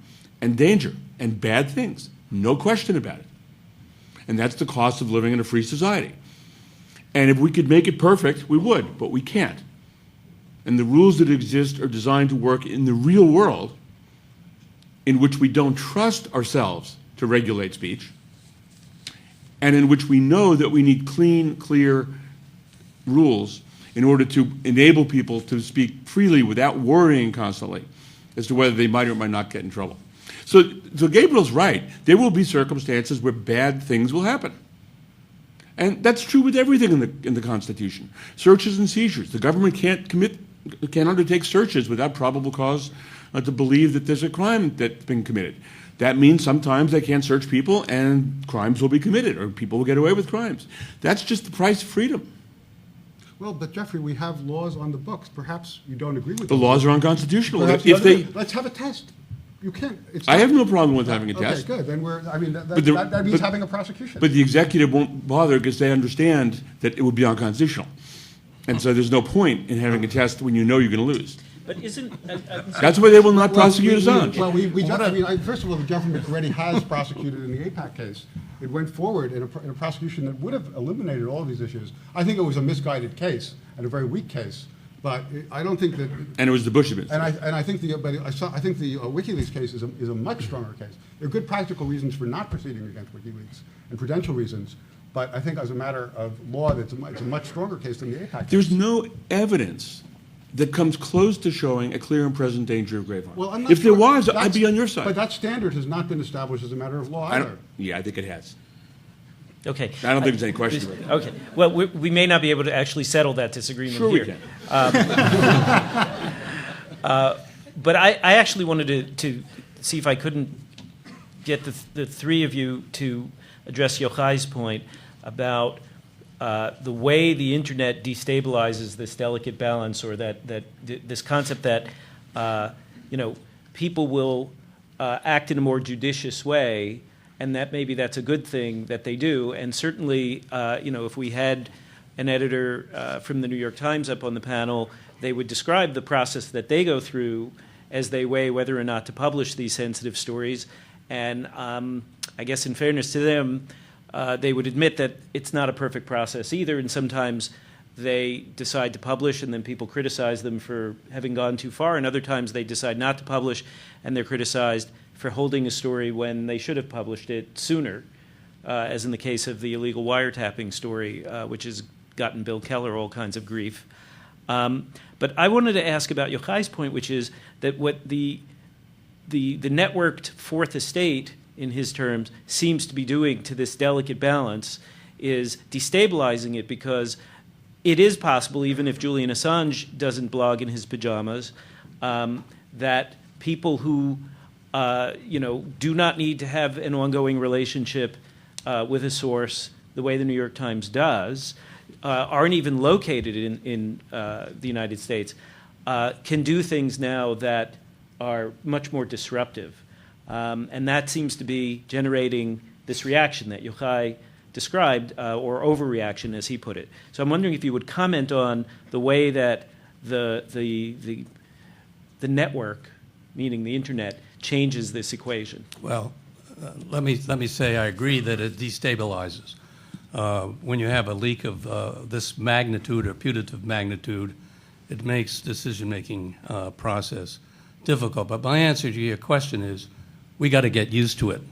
Speaker 7: and danger and bad things. No question about it. And that's the cost of living in a free society. And if we could make it perfect, we would, but we can't. And the rules that exist are designed to work in the real world in which we don't trust ourselves to regulate speech, and in which we know that we need clean, clear rules in order to enable people to speak freely without worrying constantly as to whether they might or might not get in trouble. So Gabriel's right. There will be circumstances where bad things will happen. And that's true with everything in the Constitution. Searches and seizures. The government can't undertake searches without probable cause to believe that there's a crime that's been committed. That means sometimes they can't search people and crimes will be committed or people will get away with crimes. That's just the price of freedom.
Speaker 6: Well, but Jeffrey, we have laws on the books. Perhaps you don't agree with
Speaker 7: the laws are unconstitutional.
Speaker 6: Let's have a test. You can't.
Speaker 7: I have no problem with having a test.
Speaker 6: Okay, good. Then that means having a prosecution.
Speaker 7: But the executive won't bother because they understand that it would be unconstitutional. And so there's no point in having a test when you know you're going to lose.
Speaker 3: But isn't
Speaker 7: That's why they will not prosecute Assange.
Speaker 6: First of all, the government already has prosecuted in the APAC case. It went forward in a prosecution that would have eliminated all of these issues. I think it was a misguided case and a very weak case, but I don't think that.
Speaker 7: And it was the Bush administration.
Speaker 6: And I think the WikiLeaks case is a much stronger case. There are good practical reasons for not proceeding against WikiLeaks and prudential reasons, but I think as a matter of law, it's a much stronger case than the APAC case.
Speaker 7: There's no evidence that comes close to showing a clear and present danger of grave harm.
Speaker 6: Well, I'm not
Speaker 7: if there
Speaker 6: sure.
Speaker 7: was, I'd be on your side.
Speaker 6: But that standard has not been established as a matter of law either.
Speaker 7: I think it has.
Speaker 3: okay?
Speaker 7: I don't think there's any question about that.
Speaker 3: Okay. Well, we may not be able to actually settle that disagreement
Speaker 7: Sure
Speaker 3: here.
Speaker 7: we can.
Speaker 3: But I actually wanted to see if I couldn't get the three of you to address Yochai's point about the way the internet destabilizes this delicate balance, or this concept that people will act in a more judicious way, and that maybe that's a good thing that they do. And certainly, if we had an editor from the New York Times up on the panel, they would describe the process that they go through as they weigh whether or not to publish these sensitive stories. And I guess in fairness to them, they would admit that it's not a perfect process either, and sometimes they decide to publish and then people criticize them for having gone too far, and other times they decide not to publish and they're criticized for holding a story when they should have published it sooner, as in the case of the illegal wiretapping story, which has gotten Bill Keller all kinds of grief. But I wanted to ask about Yochai's point, which is that what the networked fourth estate, in his terms, seems to be doing to this delicate balance is destabilizing it, because it is possible, even if Julian Assange doesn't blog in his pajamas, that people who do not need to have an ongoing relationship with a source the way the New York Times does, aren't even located in the United States, can do things now that are much more disruptive. And that seems to be generating this reaction that Yochai described, or overreaction, as he put it. So I'm wondering if you would comment on the way that the network, meaning the internet, changes this equation.
Speaker 5: Well, let me say I agree that it destabilizes. When you have a leak of this magnitude or putative magnitude, it makes decision-making process difficult. But my answer to your question is, we got to get used to it.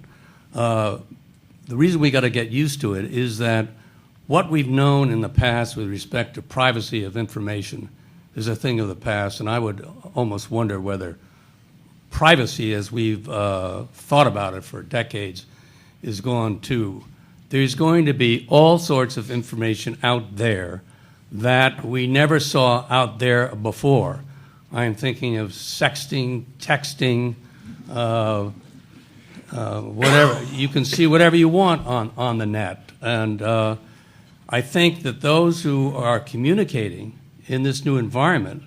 Speaker 5: The reason we got to get used to it is that what we've known in the past with respect to privacy of information is a thing of the past, and I would almost wonder whether privacy, as we've thought about it for decades, is gone too. There's going to be all sorts of information out there that we never saw out there before. I'm thinking of sexting, texting, whatever. You can see whatever you want on the net. And I think that those who are communicating in this new environment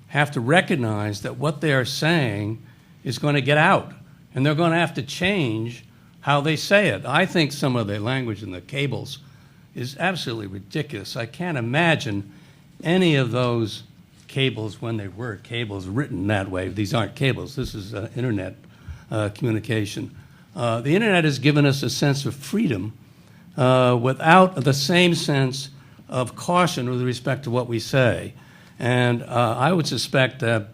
Speaker 5: have to recognize that what they are saying is going to get out, and they're going to have to change how they say it. I think some of the language in the cables is absolutely ridiculous. I can't imagine any of those cables, when they were cables, written that way. These aren't cables. This is internet communication. The internet has given us a sense of freedom without the same sense of caution with respect to what we say. And I would suspect that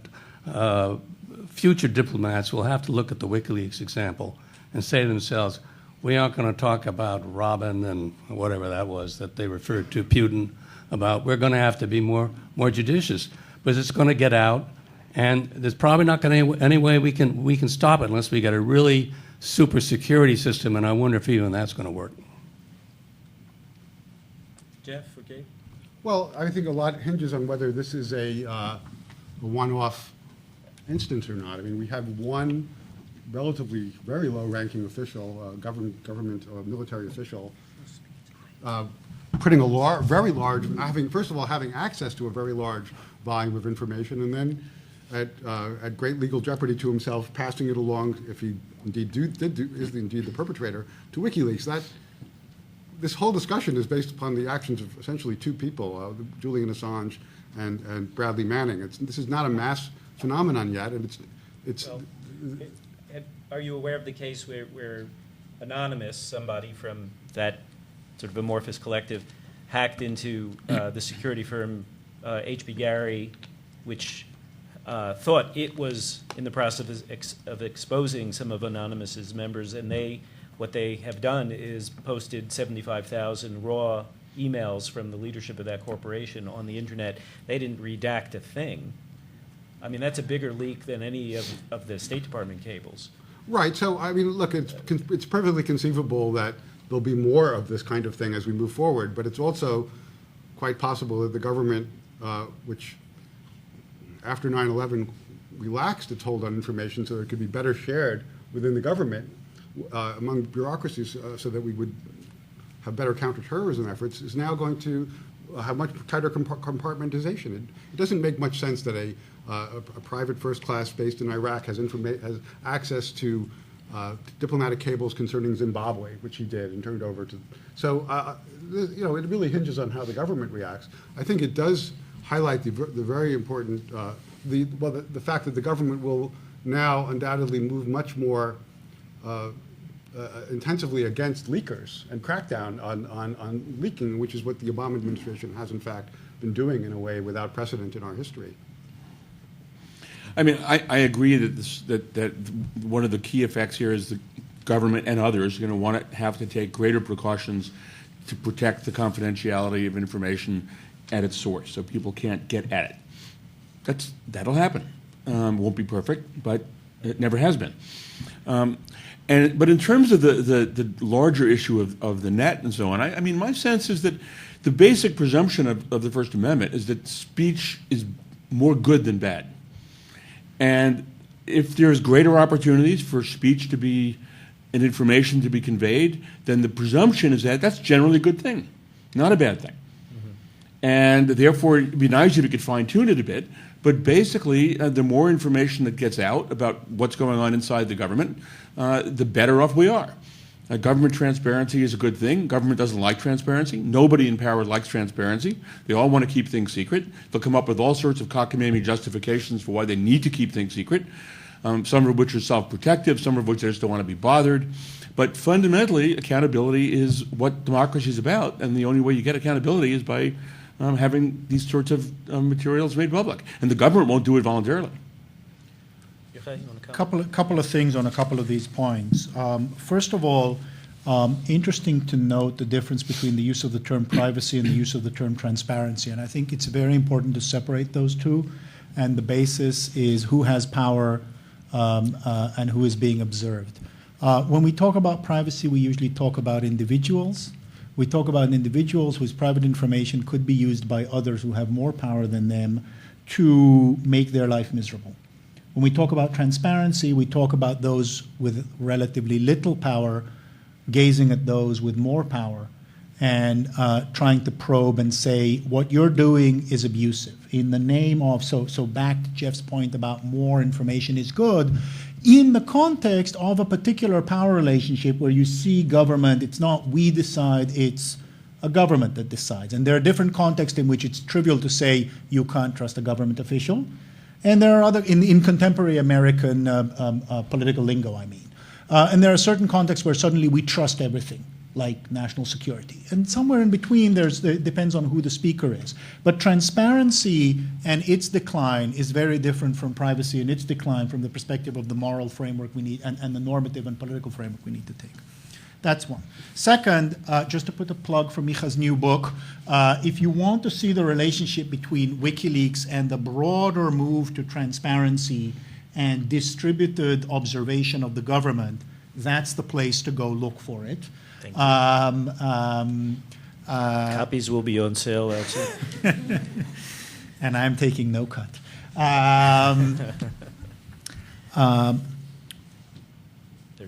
Speaker 5: future diplomats will have to look at the WikiLeaks example and say to themselves, we aren't going to talk about Robin and whatever that was that they referred to Putin about. We're going to have to be more judicious, but it's going to get out, and there's probably not going to be any way we can stop it unless we get a really super security system, and I wonder if even that's going to work.
Speaker 3: Jeff, okay?
Speaker 6: Well, I think a lot hinges on whether this is a one-off instance or not. I mean, we have one relatively very low-ranking official, government or military official, putting a very large, first of all, having access to a very large volume of information, and then at great legal jeopardy to himself, passing it along, if he indeed is indeed the perpetrator, to WikiLeaks. this whole discussion is based upon the actions of essentially two people, Julian Assange and Bradley Manning. This is not a mass phenomenon yet, and it's.
Speaker 3: Well, are you aware of the case where Anonymous, somebody from that sort of amorphous collective, hacked into the security firm H.B. Gary, which thought it was in the process of exposing some of Anonymous's members, and what they have done is posted 75,000 raw emails from the leadership of that corporation on the internet. They didn't redact a thing. I mean, that's a bigger leak than any of the State Department cables.
Speaker 6: Right. So, I mean, look, it's perfectly conceivable that there'll be more of this kind of thing as we move forward, but it's also quite possible that the government, which after 9/11 relaxed its hold on information so that it could be better shared within the government among bureaucracies so that we would have better counterterrorism efforts, is now going to have much tighter compartmentization. It doesn't make much sense that a private first class based in Iraq has access to diplomatic cables concerning Zimbabwe, which he did and turned over to. So, you know, it really hinges on how the government reacts. I think it does highlight the very important, the fact that the government will now undoubtedly move much more intensively against leakers and crack down on leaking, which is what the Obama administration has in fact been doing in a way without precedent in our history.
Speaker 7: I mean, I agree that one of the key effects here is the government and others are going to want to have to take greater precautions to protect the confidentiality of information at its source, so people can't get at it. That'll happen. Won't be perfect, but it never has been. But in terms of the larger issue of the net and so on, I mean, my sense is that the basic presumption of the First Amendment is that speech is more good than bad. And if there's greater opportunities for speech to be and information to be conveyed, then the presumption is that that's generally a good thing, not a bad thing. Mm-hmm. And therefore, it'd be nice if you could fine-tune it a bit. But basically, the more information that gets out about what's going on inside the government, the better off we are. Government transparency is a good thing. Government doesn't like transparency. Nobody in power likes transparency. They all want to keep things secret. They'll come up with all sorts of cockamamie justifications for why they need to keep things secret, some of which are self-protective, some of which they just don't want to be bothered. But fundamentally, accountability is what democracy is about, and the only way you get accountability is by having these sorts of materials made public. And the government won't do it voluntarily.
Speaker 4: Couple of things on a couple of these points. First of all, interesting to note the difference between the use of the term privacy and the use of the term transparency. And I think it's very important to separate those two. And the basis is who has power and who is being observed. When we talk about privacy, we usually talk about individuals. We talk about individuals whose private information could be used by others who have more power than them to make their life miserable. When we talk about transparency, we talk about those with relatively little power gazing at those with more power and trying to probe and say, what you're doing is abusive. In the name of, so back to Jeff's point about more information is good, in the context of a particular power relationship where you see government, it's not we decide, it's a government that decides. And there are different contexts in which it's trivial to say you can't trust a government official. And there are other, in contemporary American political lingo, I mean. And there are certain contexts where suddenly we trust everything, like national security. And somewhere in between, it depends on who the speaker is. But transparency and its decline is very different from privacy and its decline from the perspective of the moral framework we need and the normative and political framework we need to take. That's one. Second, just to put a plug for Micha's new book, if you want to see the relationship between WikiLeaks and the broader move to transparency and distributed observation of the government, that's the place to go look for it.
Speaker 3: Thank you. Copies will be on sale outside.
Speaker 4: And I'm taking no cut.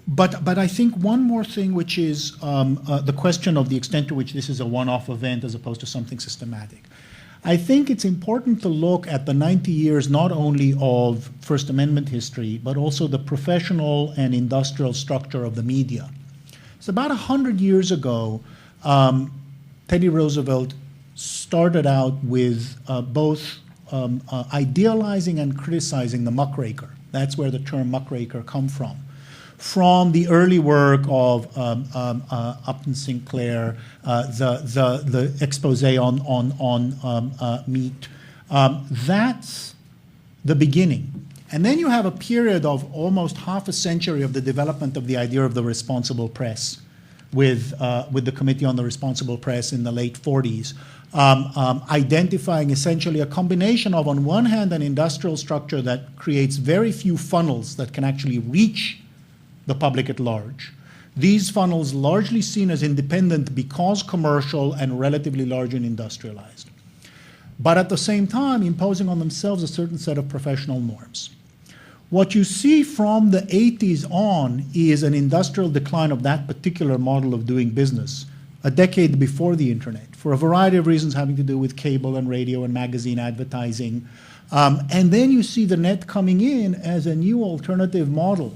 Speaker 4: But I think one more thing, which is the question of the extent to which this is a one-off event as opposed to something systematic. I think it's important to look at the 90 years not only of First Amendment history, but also the professional and industrial structure of the media. So about 100 years ago, Teddy Roosevelt started out with both idealizing and criticizing the muckraker. That's where the term muckraker come from the early work of Upton Sinclair, the expose on meat. That's the beginning. And then you have a period of almost half a century of the development of the idea of the responsible press with the Committee on the Responsible Press in the late 40s, identifying essentially a combination of, on one hand, an industrial structure that creates very few funnels that can actually reach the public at large. These funnels largely seen as independent because commercial and relatively large and industrialized, but at the same time imposing on themselves a certain set of professional norms. What you see from the 80s on is an industrial decline of that particular model of doing business, a decade before the internet, for a variety of reasons having to do with cable and radio and magazine advertising. And then you see the net coming in as a new alternative model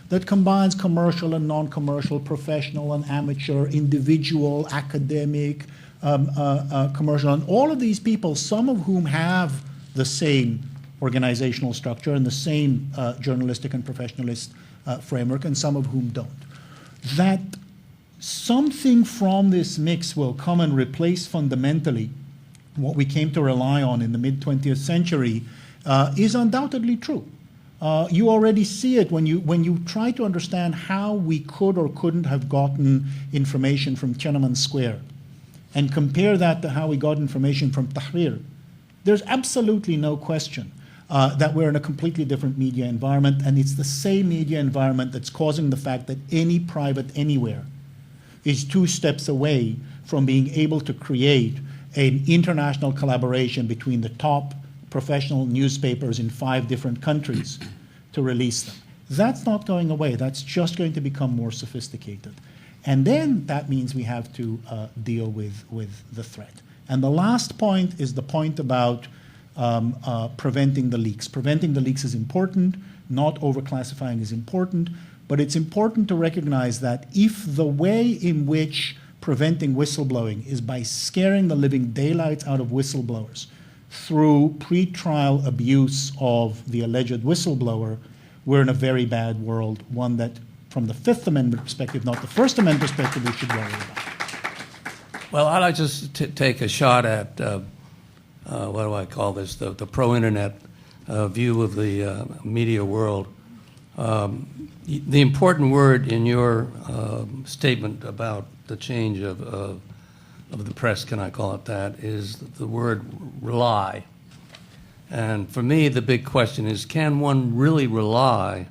Speaker 4: that combines commercial and non-commercial, professional and amateur, individual, academic, commercial, and all of these people, some of whom have the same organizational structure and the same journalistic and professionalist framework, and some of whom don't. That something from this mix will come and replace fundamentally what we came to rely on in the mid-20th century is undoubtedly true. You already see it when you try to understand how we could or couldn't have gotten information from Tiananmen Square and compare that to how we got information from Tahrir. There's absolutely no question that we're in a completely different media environment, and it's the same media environment that's causing the fact that any private anywhere is 2 steps away from being able to create an international collaboration between the top professional newspapers in 5 different countries to release them. That's not going away. That's just going to become more sophisticated. And then that means we have to deal with the threat. And the last point is the point about preventing the leaks. Preventing the leaks is important. Not overclassifying is important. But it's important to recognize that if the way in which preventing whistleblowing is by scaring the living daylights out of whistleblowers through pre-trial abuse of the alleged whistleblower, we're in a very bad world, one that, from the Fifth Amendment perspective, not the First Amendment perspective, we should worry about.
Speaker 5: Well, I'd like to take a shot at, what do I call this, the pro-internet view of the media world. The important word in your statement about the change of the press, can I call it that, is the word rely. And for me, the big question is, can one really rely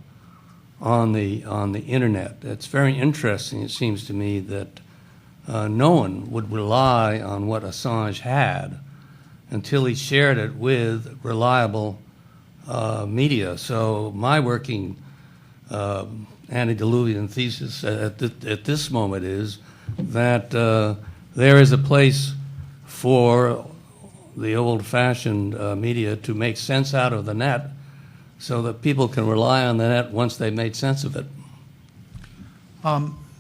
Speaker 5: on the internet? It's very interesting, it seems to me, that no one would rely on what Assange had until he shared it with reliable media. So my working antediluvian thesis at this moment is that there is a place for the old-fashioned media to make sense out of the net so that people can rely on the net once they've made sense of it.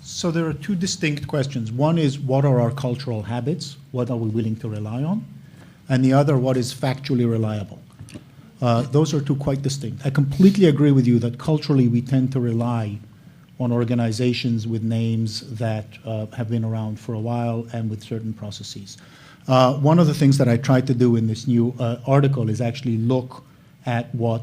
Speaker 4: So there are 2 distinct questions. One is, what are our cultural habits? What are we willing to rely on? And the other, what is factually reliable? Those are 2 quite distinct. I completely agree with you that culturally we tend to rely on organizations with names that have been around for a while and with certain processes. One of the things that I tried to do in this new article is actually look at what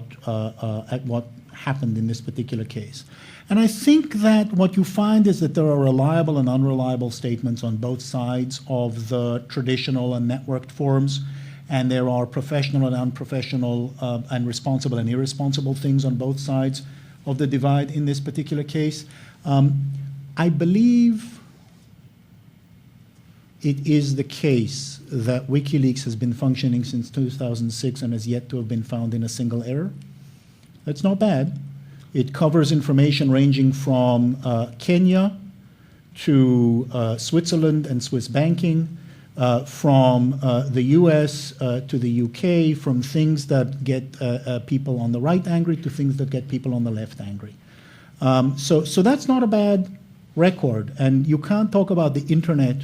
Speaker 4: happened in this particular case. And I think that what you find is that there are reliable and unreliable statements on both sides of the traditional and networked forums, and there are professional and unprofessional and responsible and irresponsible things on both sides of the divide in this particular case. I believe it is the case that WikiLeaks has been functioning since 2006 and has yet to have been found in a single error. That's not bad. It covers information ranging from Kenya to Switzerland and Swiss banking, from the US to the UK, from things that get people on the right angry to things that get people on the left angry. So that's not a bad record. And you can't talk about the internet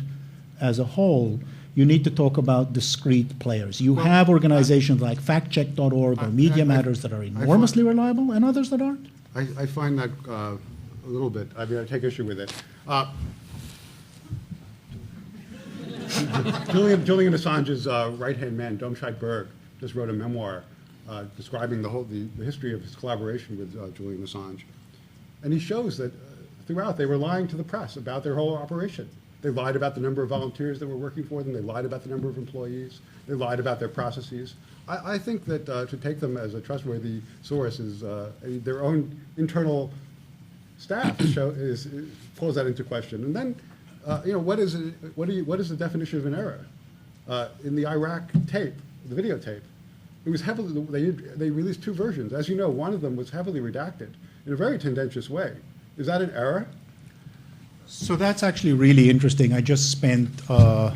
Speaker 4: as a whole, you need to talk about discrete players. You have organizations like factcheck.org or Media Matters that are enormously reliable and others that aren't.
Speaker 6: I find that a little bit, I mean, I take issue with it. Julian Assange's right-hand man, Domscheit Berg, just wrote a memoir describing the history of his collaboration with Julian Assange. And he shows that throughout they were lying to the press about their whole operation. They lied about the number of volunteers that were working for them. They lied about the number of employees. They lied about their processes. I think that to take them as a trustworthy source is their own internal staff pulls that into question. And then, what is the definition of an error? In the Iraq tape, the videotape, it was heavily. They released two versions. As you know, one of them was heavily redacted in a very tendentious way. Is that an error?
Speaker 4: So that's actually really interesting. I just spent a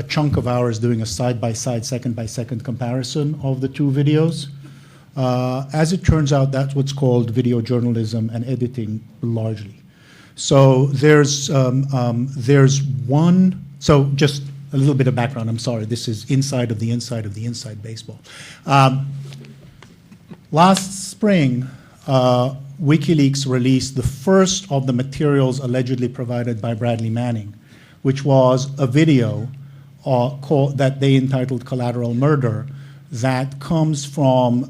Speaker 4: chunk of hours doing a side-by-side, second-by-second comparison of the two videos. As it turns out, that's what's called video journalism and editing largely. So there's one, so just a little bit of background, I'm sorry, this is inside of the inside baseball. Last spring, WikiLeaks released the first of the materials allegedly provided by Bradley Manning, which was a video that they entitled Collateral Murder that comes from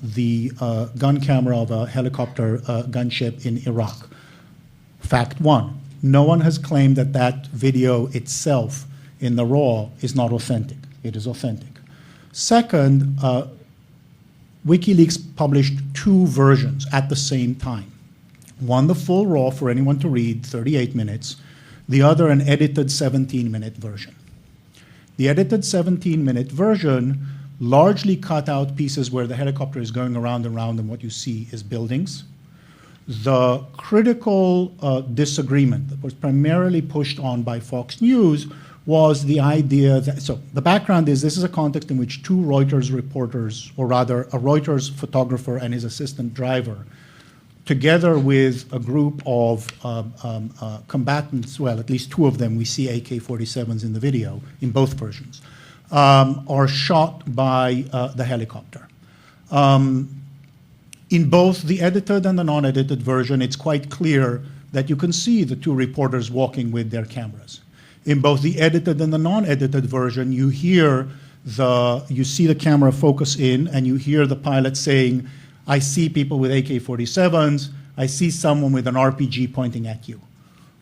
Speaker 4: the gun camera of a helicopter gunship in Iraq. Fact one, no one has claimed that that video itself in the raw is not authentic. It is authentic. Second, WikiLeaks published two versions at the same time. One, the full raw for anyone to read, 38 minutes. The other, an edited 17-minute version. The edited 17-minute version largely cut out pieces where the helicopter is going around and around and what you see is buildings. The critical disagreement that was primarily pushed on by Fox News was the idea that, so the background is this is a context in which two Reuters reporters, or rather a Reuters photographer and his assistant driver, together with a group of combatants, well, at least two of them, we see AK-47s in the video, in both versions, are shot by the helicopter. In both the edited and the non-edited version, it's quite clear that you can see the two reporters walking with their cameras. In both the edited and the non-edited version, you see the camera focus in, and you hear the pilot saying, I see people with AK-47s, I see someone with an RPG pointing at you.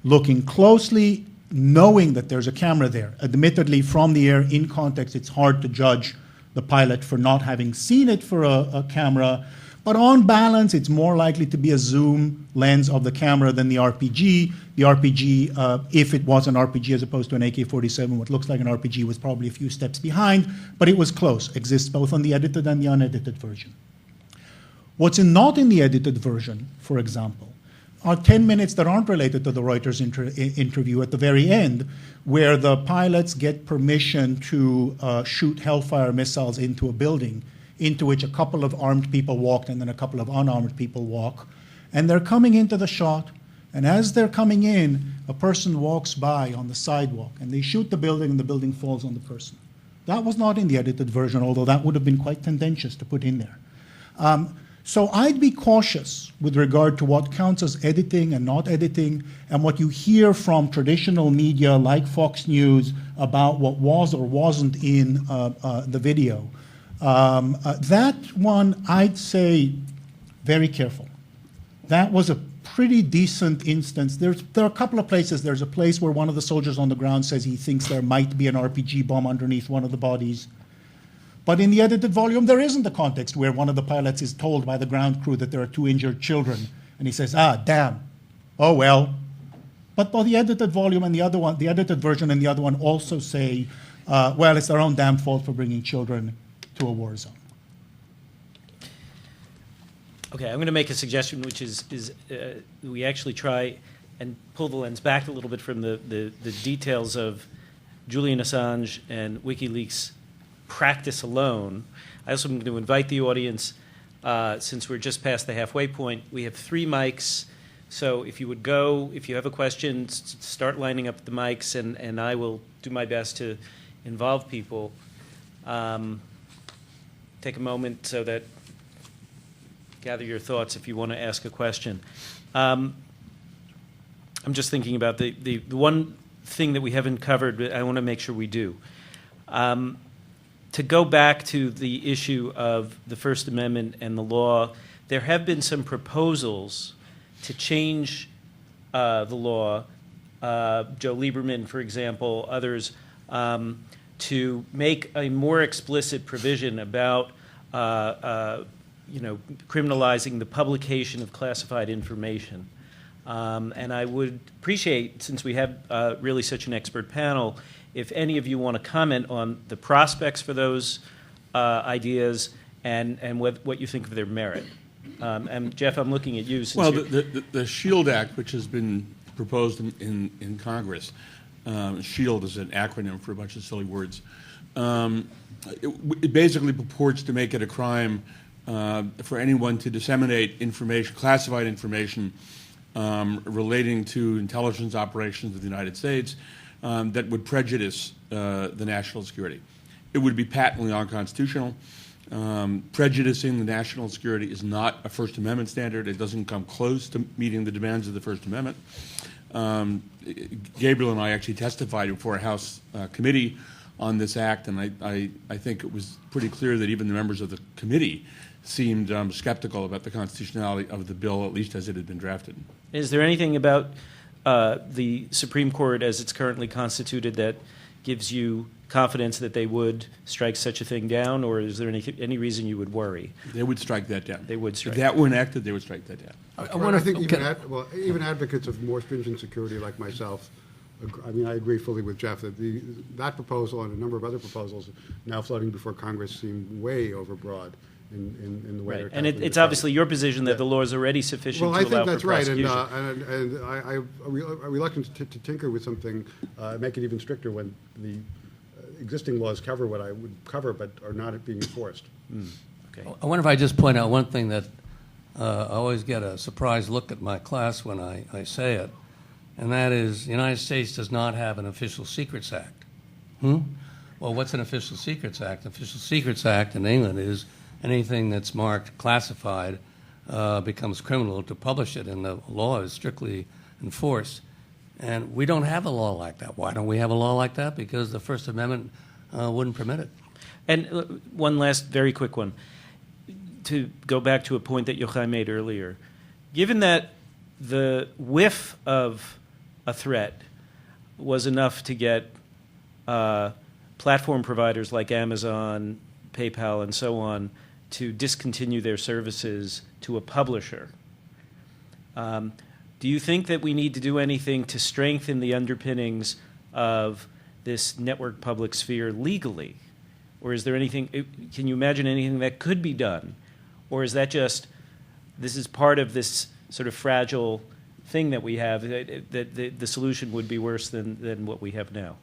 Speaker 4: Looking closely, knowing that there's a camera there. Admittedly, from the air, in context, it's hard to judge the pilot for not having seen it for a camera, but on balance, it's more likely to be a zoom lens of the camera than the RPG. The RPG, if it was an RPG as opposed to an AK-47, what looks like an RPG was probably a few steps behind, but it was close. Exists both on the edited and the unedited version. What's not in the edited version, for example, are 10 minutes that aren't related to the Reuters interview at the very end, where the pilots get permission to shoot Hellfire missiles into a building, into which a couple of armed people walked and then a couple of unarmed people walk. And they're coming into the shot, and as they're coming in, a person walks by on the sidewalk, and they shoot the building, and the building falls on the person. That was not in the edited version, although that would have been quite tendentious to put in there. So I'd be cautious with regard to what counts as editing and not editing, and what you hear from traditional media like Fox News about what was or wasn't in the video. That one, I'd say, very careful. That was a pretty decent instance. There are a couple of places. There's a place where one of the soldiers on the ground says he thinks there might be an RPG bomb underneath one of the bodies. But in the edited volume, there isn't a context where one of the pilots is told by the ground crew that there are two injured children. And he says, damn, oh well. But the edited volume and the other one, the edited version and the other one also say, well, it's their own damn fault for bringing children to a war zone.
Speaker 3: Okay, I'm going to make a suggestion, which is we actually try and pull the lens back a little bit from the details of Julian Assange and WikiLeaks practice alone. I also am going to invite the audience, since we're just past the halfway point, we have 3 mics. So if you would go, if you have a question, start lining up the mics, and I will do my best to involve people. Take a moment so that gather your thoughts if you want to ask a question. I'm just thinking about the one thing that we haven't covered, but I want to make sure we do. To go back to the issue of the First Amendment and the law, there have been some proposals to change the law, Joe Lieberman, for example, others, to make a more explicit provision about criminalizing the publication of classified information. And I would appreciate, since we have really such an expert panel, if any of you want to comment on the prospects for those ideas and what you think of their merit. And Jeff, I'm looking at you. Since
Speaker 7: Well, the SHIELD Act, which has been proposed in Congress, SHIELD is an acronym for a bunch of silly words. It basically purports to make it a crime for anyone to disseminate information, classified information, relating to intelligence operations of the United States that would prejudice the national security. It would be patently unconstitutional. Prejudicing the national security is not a First Amendment standard. It doesn't come close to meeting the demands of the First Amendment. Gabriel and I actually testified before a House committee on this act, and I think it was pretty clear that even the members of the committee seemed skeptical about the constitutionality of the bill, at least as it had been drafted.
Speaker 3: Is there anything about the Supreme Court as it's currently constituted that gives you confidence that they would strike such a thing down, or is there any reason you would worry?
Speaker 7: They would strike that down.
Speaker 3: They would strike
Speaker 7: If that were enacted, they would strike that down.
Speaker 6: I think even advocates of more stringent security like myself, I mean, I agree fully with Jeff that that proposal and a number of other proposals now floating before Congress seem way overbroad in the way they're
Speaker 3: and
Speaker 6: tackling
Speaker 3: it's
Speaker 6: the
Speaker 3: obviously your position that the law is already sufficient
Speaker 6: Well,
Speaker 3: to
Speaker 6: I
Speaker 3: allow
Speaker 6: think that's
Speaker 3: for
Speaker 6: right,
Speaker 3: prosecution.
Speaker 6: and I'm reluctant to tinker with something, make it even stricter when the existing laws cover what I would cover, but are not being enforced.
Speaker 3: Okay.
Speaker 5: I wonder if I just point out one thing that I always get a surprised look at my class when I say it, and that is the United States does not have an Official Secrets Act. Well, what's an Official Secrets Act? An Official Secrets Act in England is anything that's marked classified becomes criminal to publish it, and the law is strictly enforced. And we don't have a law like that. Why don't we have a law like that? Because the First Amendment wouldn't permit it.
Speaker 3: And one last very quick one. To go back to a point that Yochai made earlier, given that the whiff of a threat was enough to get platform providers like Amazon, PayPal, and so on to discontinue their services to a publisher, do you think that we need to do anything to strengthen the underpinnings of this network public sphere legally? Or is there anything, can you imagine anything that could be done? Or is that just, this is part of this sort of fragile thing that we have, that the solution would be worse than what we have now?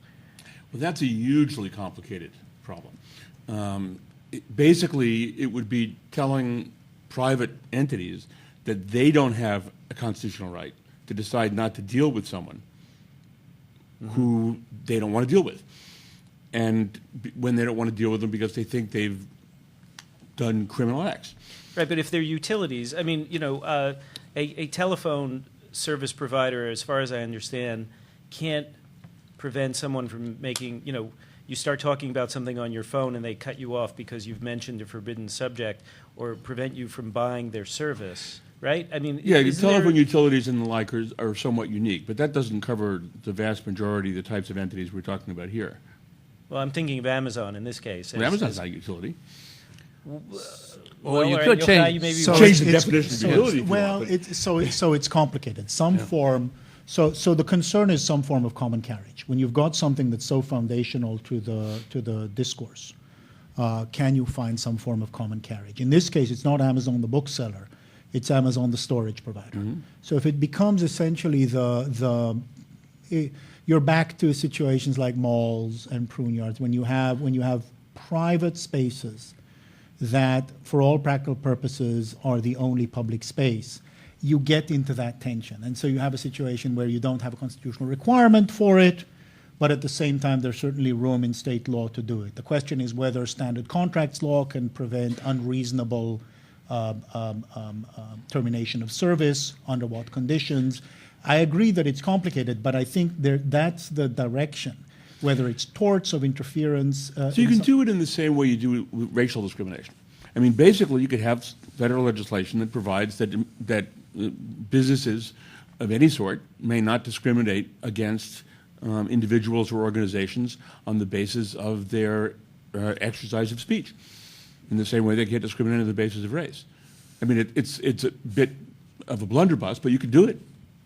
Speaker 7: Well, that's a hugely complicated problem. Basically, it would be telling private entities that they don't have a constitutional right to decide not to deal with someone who they don't want to deal with. And when they don't want to deal with them because they think they've done criminal acts.
Speaker 3: Right, but if they're utilities, I mean, a telephone service provider, as far as I understand, can't prevent someone from making, you start talking about something on your phone and they cut you off because you've mentioned a forbidden subject, or prevent you from buying their service, right? I mean,
Speaker 7: yeah, telephone utilities and the like are somewhat unique, but that doesn't cover the vast majority of the types of entities we're talking about here.
Speaker 3: Well, I'm thinking of Amazon in this case.
Speaker 7: Well, Amazon's not a utility.
Speaker 5: Well, you could change.
Speaker 7: Change the definition of utility.
Speaker 4: Well, it's complicated. Some form. So the concern is some form of common carriage. When you've got something that's so foundational to the discourse, can you find some form of common carriage? In this case, it's not Amazon the bookseller; it's Amazon the storage provider. Mm-hmm. So if it becomes essentially you're back to situations like malls and prune yards when you have private spaces that, for all practical purposes, are the only public space. You get into that tension. And so you have a situation where you don't have a constitutional requirement for it, but at the same time, there's certainly room in state law to do it. The question is whether standard contracts law can prevent unreasonable termination of service, under what conditions. I agree that it's complicated, but I think that's the direction, whether it's torts of interference.
Speaker 7: So you can do it in the same way you do with racial discrimination. I mean, basically, you could have federal legislation that provides that businesses of any sort may not discriminate against individuals or organizations on the basis of their exercise of speech, in the same way they can't discriminate on the basis of race. I mean, it's a bit of a blunderbuss, but you could do it.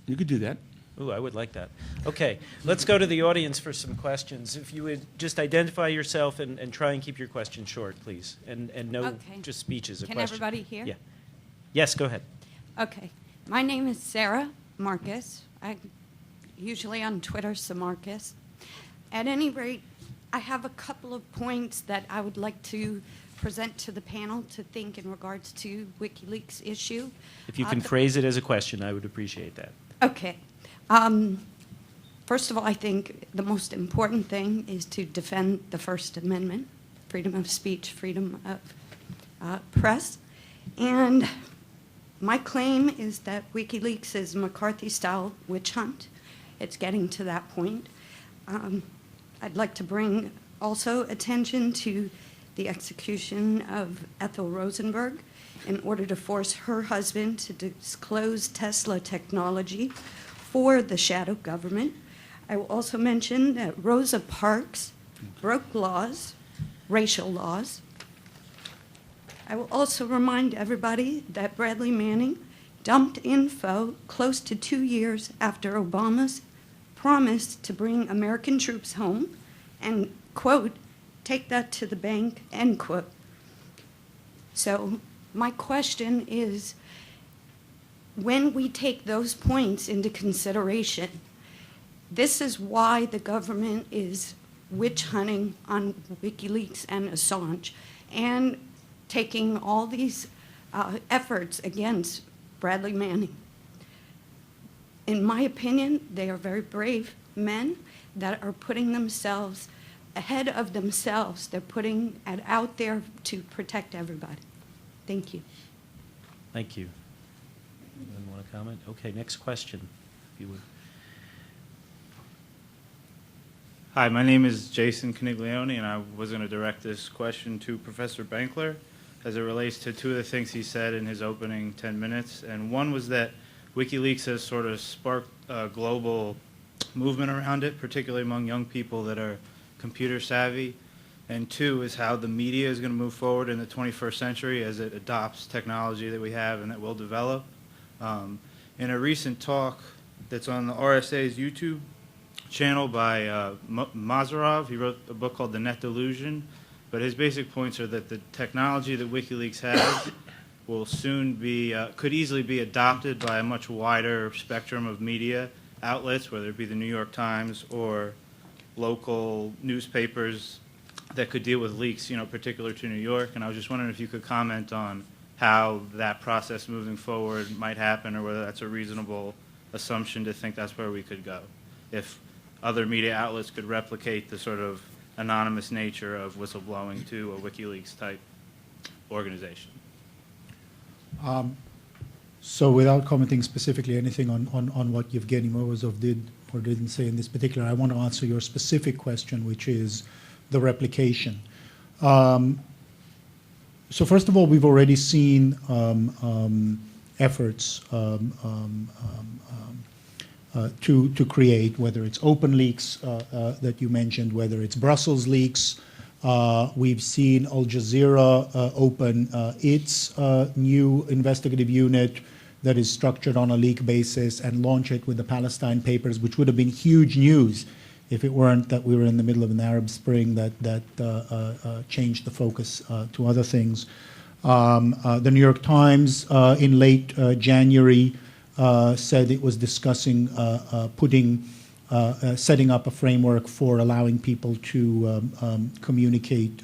Speaker 7: You could do that.
Speaker 3: Ooh, I would like that. Okay, let's go to the audience for some questions. If you would just identify yourself and try and keep your question short, please, and no
Speaker 8: Okay.
Speaker 3: just speeches. A
Speaker 8: Can
Speaker 3: question.
Speaker 8: everybody hear?
Speaker 3: Yeah. Yes, go ahead.
Speaker 8: Okay. My name is Sarah Marcus. I'm usually on Twitter, so Marcus. At any rate, I have a couple of points that I would like to present to the panel to think in regards to WikiLeaks issue.
Speaker 3: If you can phrase it as a question, I would appreciate that.
Speaker 8: Okay. First of all, I think the most important thing is to defend the First Amendment, freedom of speech, freedom of press. And my claim is that WikiLeaks is a McCarthy-style witch hunt. It's getting to that point. I'd like to bring also attention to the execution of Ethel Rosenberg in order to force her husband to disclose Tesla technology for the shadow government. I will also mention that Rosa Parks broke laws, racial laws. I will also remind everybody that Bradley Manning dumped info close to 2 years after Obama's promise to bring American troops home and, quote, take that to the bank, end quote. So my question is, when we take those points into consideration, this is why the government is witch hunting on WikiLeaks and Assange and taking all these efforts against Bradley Manning. In my opinion, they are very brave men that are putting themselves ahead of themselves. They're putting it out there to protect everybody. Thank you.
Speaker 3: Thank you. Anyone want to comment? Okay, next question, if you would.
Speaker 9: Hi, my name is Jason Caniglione, and I was going to direct this question to Professor Benkler as it relates to two of the things he said in his opening 10 minutes. And one was that WikiLeaks has sort of sparked a global movement around it, particularly among young people that are computer savvy. And two is how the media is going to move forward in the 21st century as it adopts technology that we have and that will develop. In a recent talk that's on the RSA's YouTube channel by Mazarov, he wrote a book called The Net Delusion, but his basic points are that the technology that WikiLeaks has will soon be, could easily be adopted by a much wider spectrum of media outlets, whether it be the New York Times or local newspapers that could deal with leaks, particular to New York. And I was just wondering if you could comment on how that process moving forward might happen, or whether that's a reasonable assumption to think that's where we could go, if other media outlets could replicate the sort of anonymous nature of whistleblowing to a WikiLeaks type organization.
Speaker 4: So without commenting specifically anything on what Yevgeny Morozov did or didn't say in this particular, I want to answer your specific question, which is the replication. So first of all, we've already seen efforts to create, whether it's open leaks that you mentioned, whether it's Brussels leaks. We've seen Al Jazeera open its new investigative unit that is structured on a leak basis and launch it with the Palestine Papers, which would have been huge news if it weren't that we were in the middle of an Arab Spring that changed the focus to other things. The New York Times in late January said it was discussing setting up a framework for allowing people to communicate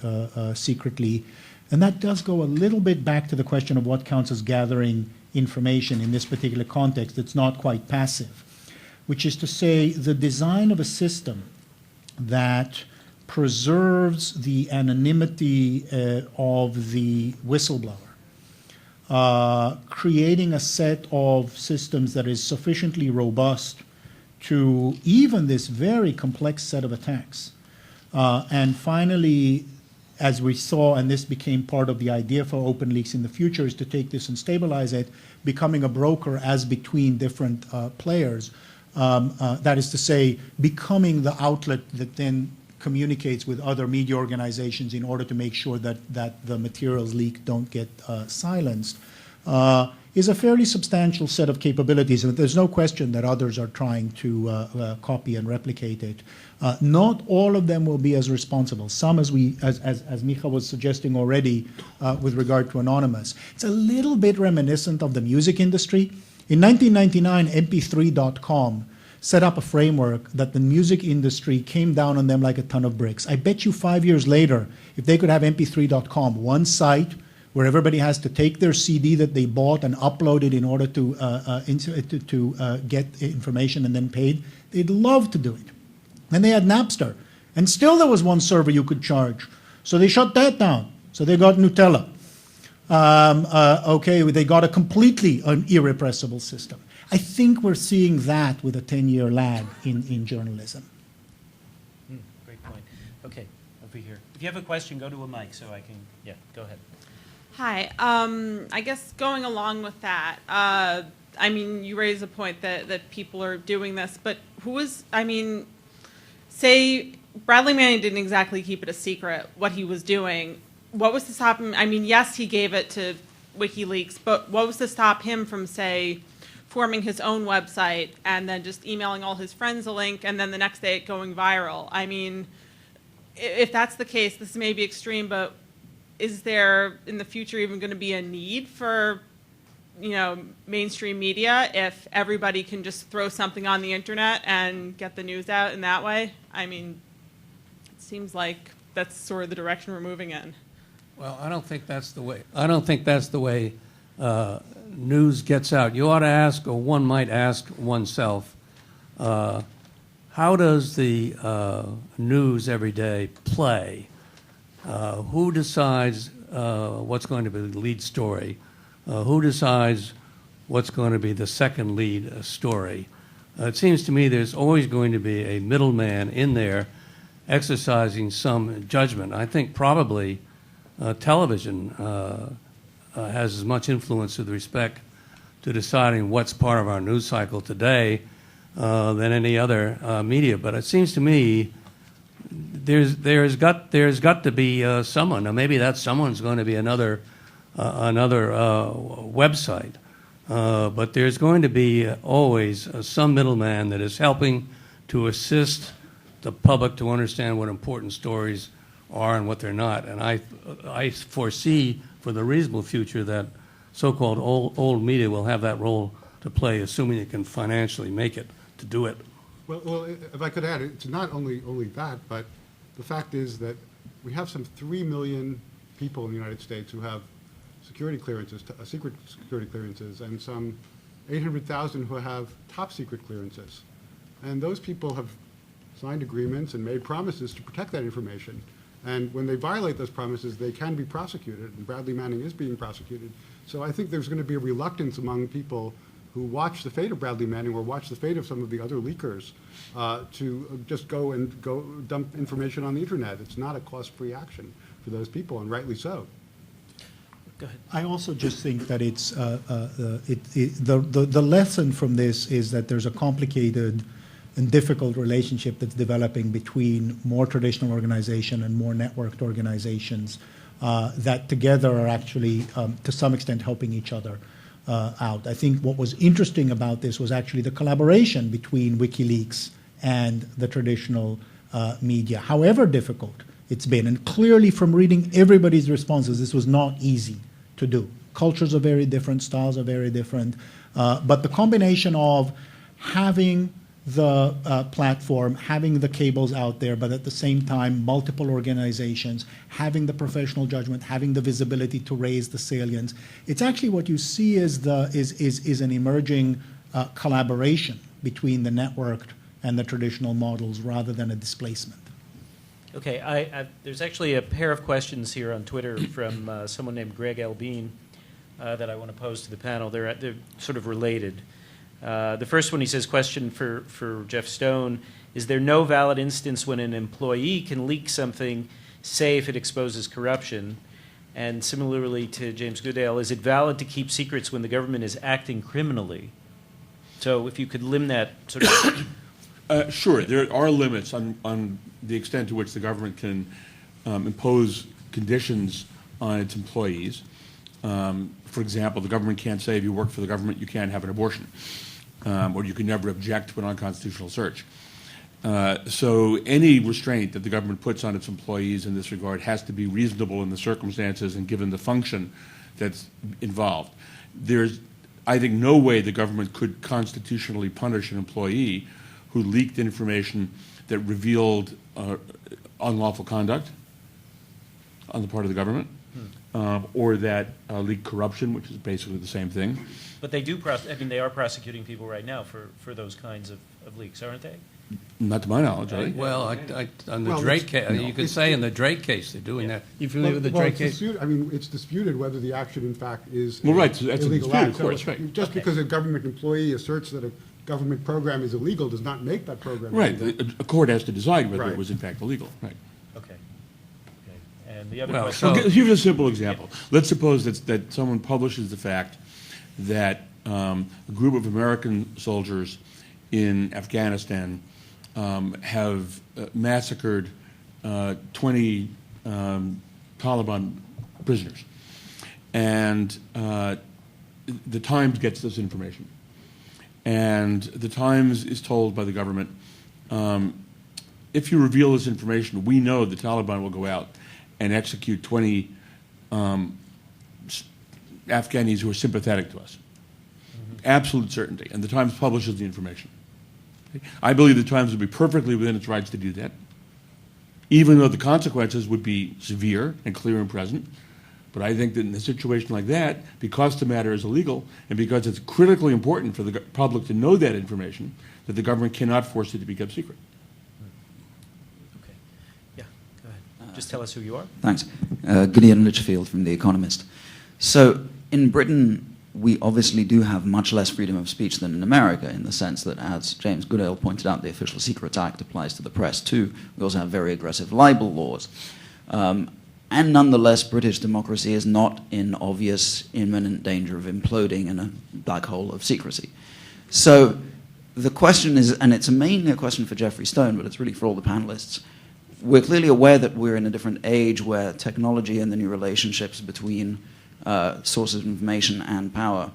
Speaker 4: secretly. And that does go a little bit back to the question of what counts as gathering information in this particular context. It's not quite passive, which is to say the design of a system that preserves the anonymity of the whistleblower, creating a set of systems that is sufficiently robust to even this very complex set of attacks. And finally, as we saw, and this became part of the idea for OpenLeaks in the future, is to take this and stabilize it, becoming a broker as between different players. That is to say, becoming the outlet that then communicates with other media organizations in order to make sure that the materials leaked don't get silenced, is a fairly substantial set of capabilities. And there's no question that others are trying to copy and replicate it. Not all of them will be as responsible. Some, as Micha was suggesting already with regard to Anonymous. It's a little bit reminiscent of the music industry. In 1999, MP3.com set up a framework that the music industry came down on them like a ton of bricks. I bet you 5 years later, if they could have MP3.com, one site where everybody has to take their CD that they bought and upload it in order to get information and then paid, they'd love to do it. And they had Napster. And still there was one server you could charge. So they shut that down. So they got Nutella. They got a completely irrepressible system. I think we're seeing that with a 10-year lag in journalism.
Speaker 3: Great point. Okay, over here. If you have a question, go to a mic so I can, yeah, go ahead.
Speaker 10: Hi. I guess going along with that, I mean, you raise a point that people are doing this, but say Bradley Manning didn't exactly keep it a secret what he was doing. What was to stop him? I mean, yes, he gave it to WikiLeaks, but what was to stop him from, say, forming his own website and then just emailing all his friends a link and then the next day it going viral? I mean, if that's the case, this may be extreme, but is there in the future even going to be a need for, mainstream media if everybody can just throw something on the internet and get the news out in that way? I mean, it seems like that's sort of the direction we're moving in.
Speaker 5: Well, I don't think that's the way. I don't think that's the way news gets out. You ought to ask, or one might ask oneself, how does the news every day play? Who decides what's going to be the lead story? Who decides what's going to be the second lead story? It seems to me there's always going to be a middleman in there exercising some judgment. I think probably television has as much influence with respect to deciding what's part of our news cycle today than any other media. But it seems to me there's got to be someone. Now maybe that someone's going to be another website, but there's going to be always some middleman that is helping to assist the public to understand what important stories are and what they're not. And I foresee for the reasonable future that so-called old media will have that role to play, assuming it can financially make it to do it.
Speaker 6: Well, if I could add, it's not only that, but the fact is that we have some 3 million people in the United States who have security clearances, secret security clearances, and some 800,000 who have top secret clearances. And those people have signed agreements and made promises to protect that information. And when they violate those promises, they can be prosecuted, and Bradley Manning is being prosecuted. So I think there's going to be a reluctance among people who watch the fate of Bradley Manning or watch the fate of some of the other leakers to just go dump information on the internet. It's not a cost-free action for those people, and rightly so.
Speaker 3: Go ahead.
Speaker 4: I also just think that it's the lesson from this is that there's a complicated and difficult relationship that's developing between more traditional organization and more networked organizations that together are actually, to some extent, helping each other out. I think what was interesting about this was actually the collaboration between WikiLeaks and the traditional media, however difficult it's been. And clearly from reading everybody's responses, this was not easy to do. Cultures are very different, styles are very different, but the combination of having the platform, having the cables out there, but at the same time, multiple organizations, having the professional judgment, having the visibility to raise the salience. It's actually what you see is an emerging collaboration between the networked and the traditional models rather than a displacement.
Speaker 3: Okay, there's actually a pair of questions here on Twitter from someone named Greg L. Bean that I want to pose to the panel. They're sort of related. The first one, he says, question for Jeff Stone: is there no valid instance when an employee can leak something, say if it exposes corruption? And similarly to James Goodale, is it valid to keep secrets when the government is acting criminally? So if you could limit that sort of...
Speaker 7: Sure, there are limits on the extent to which the government can impose conditions on its employees. For example, the government can't say if you work for the government you can't have an abortion, or you can never object to an unconstitutional search. So any restraint that the government puts on its employees in this regard has to be reasonable in the circumstances and given the function that's involved. There's, I think, no way the government could constitutionally punish an employee who leaked information that revealed unlawful conduct on the part of the government, or that leaked corruption, which is basically the same thing.
Speaker 3: But they do, they are prosecuting people right now for those kinds of leaks, aren't they?
Speaker 7: Not to my knowledge, are they?
Speaker 5: Well, on the Drake case, you could say in the Drake case they're doing that. You familiar with the Drake case?
Speaker 6: It's disputed whether the action, in fact, is
Speaker 7: Well, right, so that's a
Speaker 6: illegal
Speaker 7: disputed
Speaker 6: act.
Speaker 7: course,
Speaker 6: So
Speaker 7: right.
Speaker 6: just because a government employee asserts that a government program is illegal does not make that program
Speaker 7: Right,
Speaker 6: illegal.
Speaker 7: a court has to decide whether
Speaker 6: Right.
Speaker 7: it was in fact illegal, right.
Speaker 3: Okay. And the other
Speaker 5: Well,
Speaker 3: question...
Speaker 5: so-
Speaker 7: Here's a simple example. Let's suppose that someone publishes the fact that a group of American soldiers in Afghanistan have massacred 20 Taliban prisoners. And the Times gets this information. And the Times is told by the government, if you reveal this information, we know the Taliban will go out and execute 20 Afghanis who are sympathetic to us. Absolute certainty. And the Times publishes the information. I believe the Times would be perfectly within its rights to do that, even though the consequences would be severe and clear and present. But I think that in a situation like that, because the matter is illegal and because it's critically important for the public to know that information, that the government cannot force it to be kept secret.
Speaker 3: Okay. Yeah, go ahead. Just tell us who you are.
Speaker 11: Thanks. Gideon Litchfield from The Economist. So in Britain, we obviously do have much less freedom of speech than in America, in the sense that, as James Goodale pointed out, the Official Secrets Act applies to the press too. We also have very aggressive libel laws. And nonetheless, British democracy is not in obvious imminent danger of imploding in a black hole of secrecy. So the question is, and it's mainly a question for Jeffrey Stone, but it's really for all the panelists, we're clearly aware that we're in a different age where technology and the new relationships between sources of information and power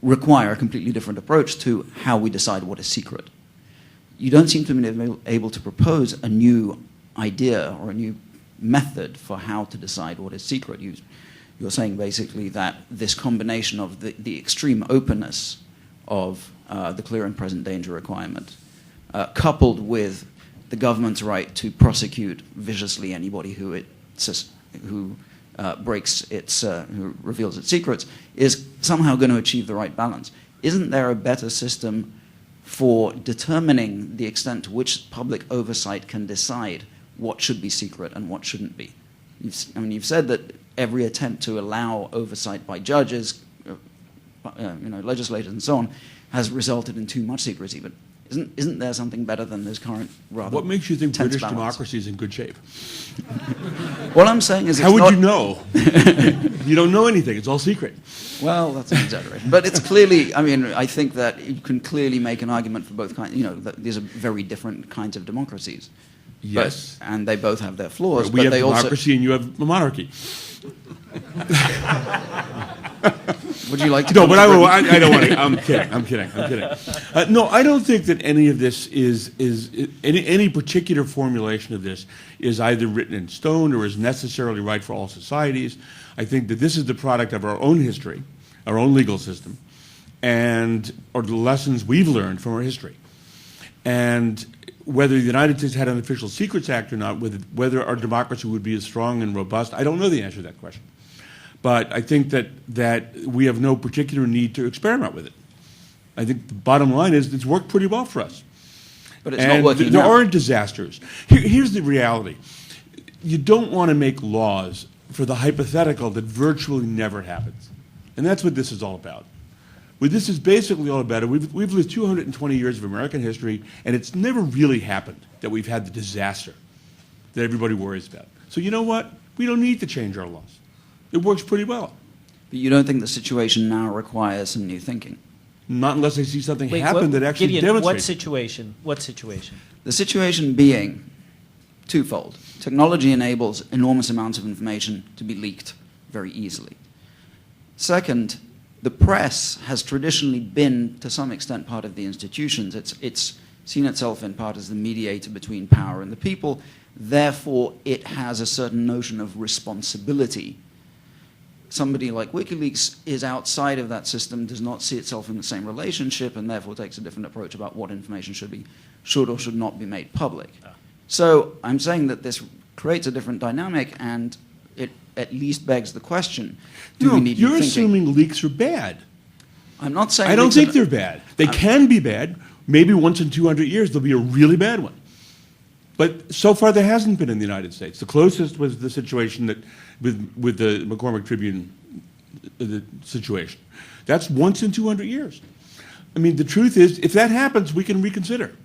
Speaker 11: require a completely different approach to how we decide what is secret. You don't seem to be able to propose a new idea or a new method for how to decide what is secret. You're saying basically that this combination of the extreme openness of the clear and present danger requirement, coupled with the government's right to prosecute viciously anybody who who reveals its secrets, is somehow going to achieve the right balance. Isn't there a better system for determining the extent to which public oversight can decide what should be secret and what shouldn't be? You've said that every attempt to allow oversight by judges, legislators and so on, has resulted in too much secrecy, but isn't there something better than this current rather
Speaker 7: What makes you think
Speaker 11: tense
Speaker 7: British
Speaker 11: balance?
Speaker 7: democracy is in good shape?
Speaker 11: What I'm saying is,
Speaker 7: How would you know? You don't know anything. It's all secret.
Speaker 11: Well, that's an exaggeration. But it's clearly, I think that you can clearly make an argument for both kinds. That these are very different kinds of democracies.
Speaker 7: Yes.
Speaker 11: And they both have their flaws.
Speaker 7: We
Speaker 11: but
Speaker 7: have
Speaker 11: they
Speaker 7: democracy and you have a monarchy.
Speaker 11: Would you like to?
Speaker 7: No, but I don't want to. I'm kidding. No, I don't think that any of this is any particular formulation of this is either written in stone or is necessarily right for all societies. I think that this is the product of our own history, our own legal system, or the lessons we've learned from our history. And whether the United States had an Official Secrets Act or not, whether our democracy would be as strong and robust, I don't know the answer to that question. But I think that we have no particular need to experiment with it. I think the bottom line is it's worked pretty well for us.
Speaker 11: But it's not working
Speaker 7: there
Speaker 11: now.
Speaker 7: aren't disasters. Here's the reality. You don't want to make laws for the hypothetical that virtually never happens. And that's what this is all about. What this is basically all about, we've lived 220 years of American history, and it's never really happened that we've had the disaster that everybody worries about. So you know what? We don't need to change our laws. It works pretty well.
Speaker 11: But you don't think the situation now requires some new thinking?
Speaker 7: Not unless I see something
Speaker 3: Wait,
Speaker 7: happen that actually
Speaker 3: Gideon,
Speaker 7: demonstrates.
Speaker 3: what situation? What situation?
Speaker 11: The situation being twofold. Technology enables enormous amounts of information to be leaked very easily. Second, the press has traditionally been, to some extent, part of the institutions. It's seen itself in part as the mediator between power and the people. Therefore, it has a certain notion of responsibility. Somebody like WikiLeaks is outside of that system, does not see itself in the same relationship, and therefore takes a different approach about what information should or should not be made public. So I'm saying that this creates a different dynamic, and it at least begs the question, do we need new
Speaker 7: you're
Speaker 11: thinking?
Speaker 7: assuming leaks are bad.
Speaker 11: I'm not saying
Speaker 7: I don't
Speaker 11: leaks
Speaker 7: think
Speaker 11: are-
Speaker 7: they're bad. They can be bad. Maybe once in 200 years there'll be a really bad one. But so far there hasn't been in the United States. The closest was the situation that with the McCormick Tribune the situation. That's once in 200 years. I mean, the truth is, if that happens, we can reconsider.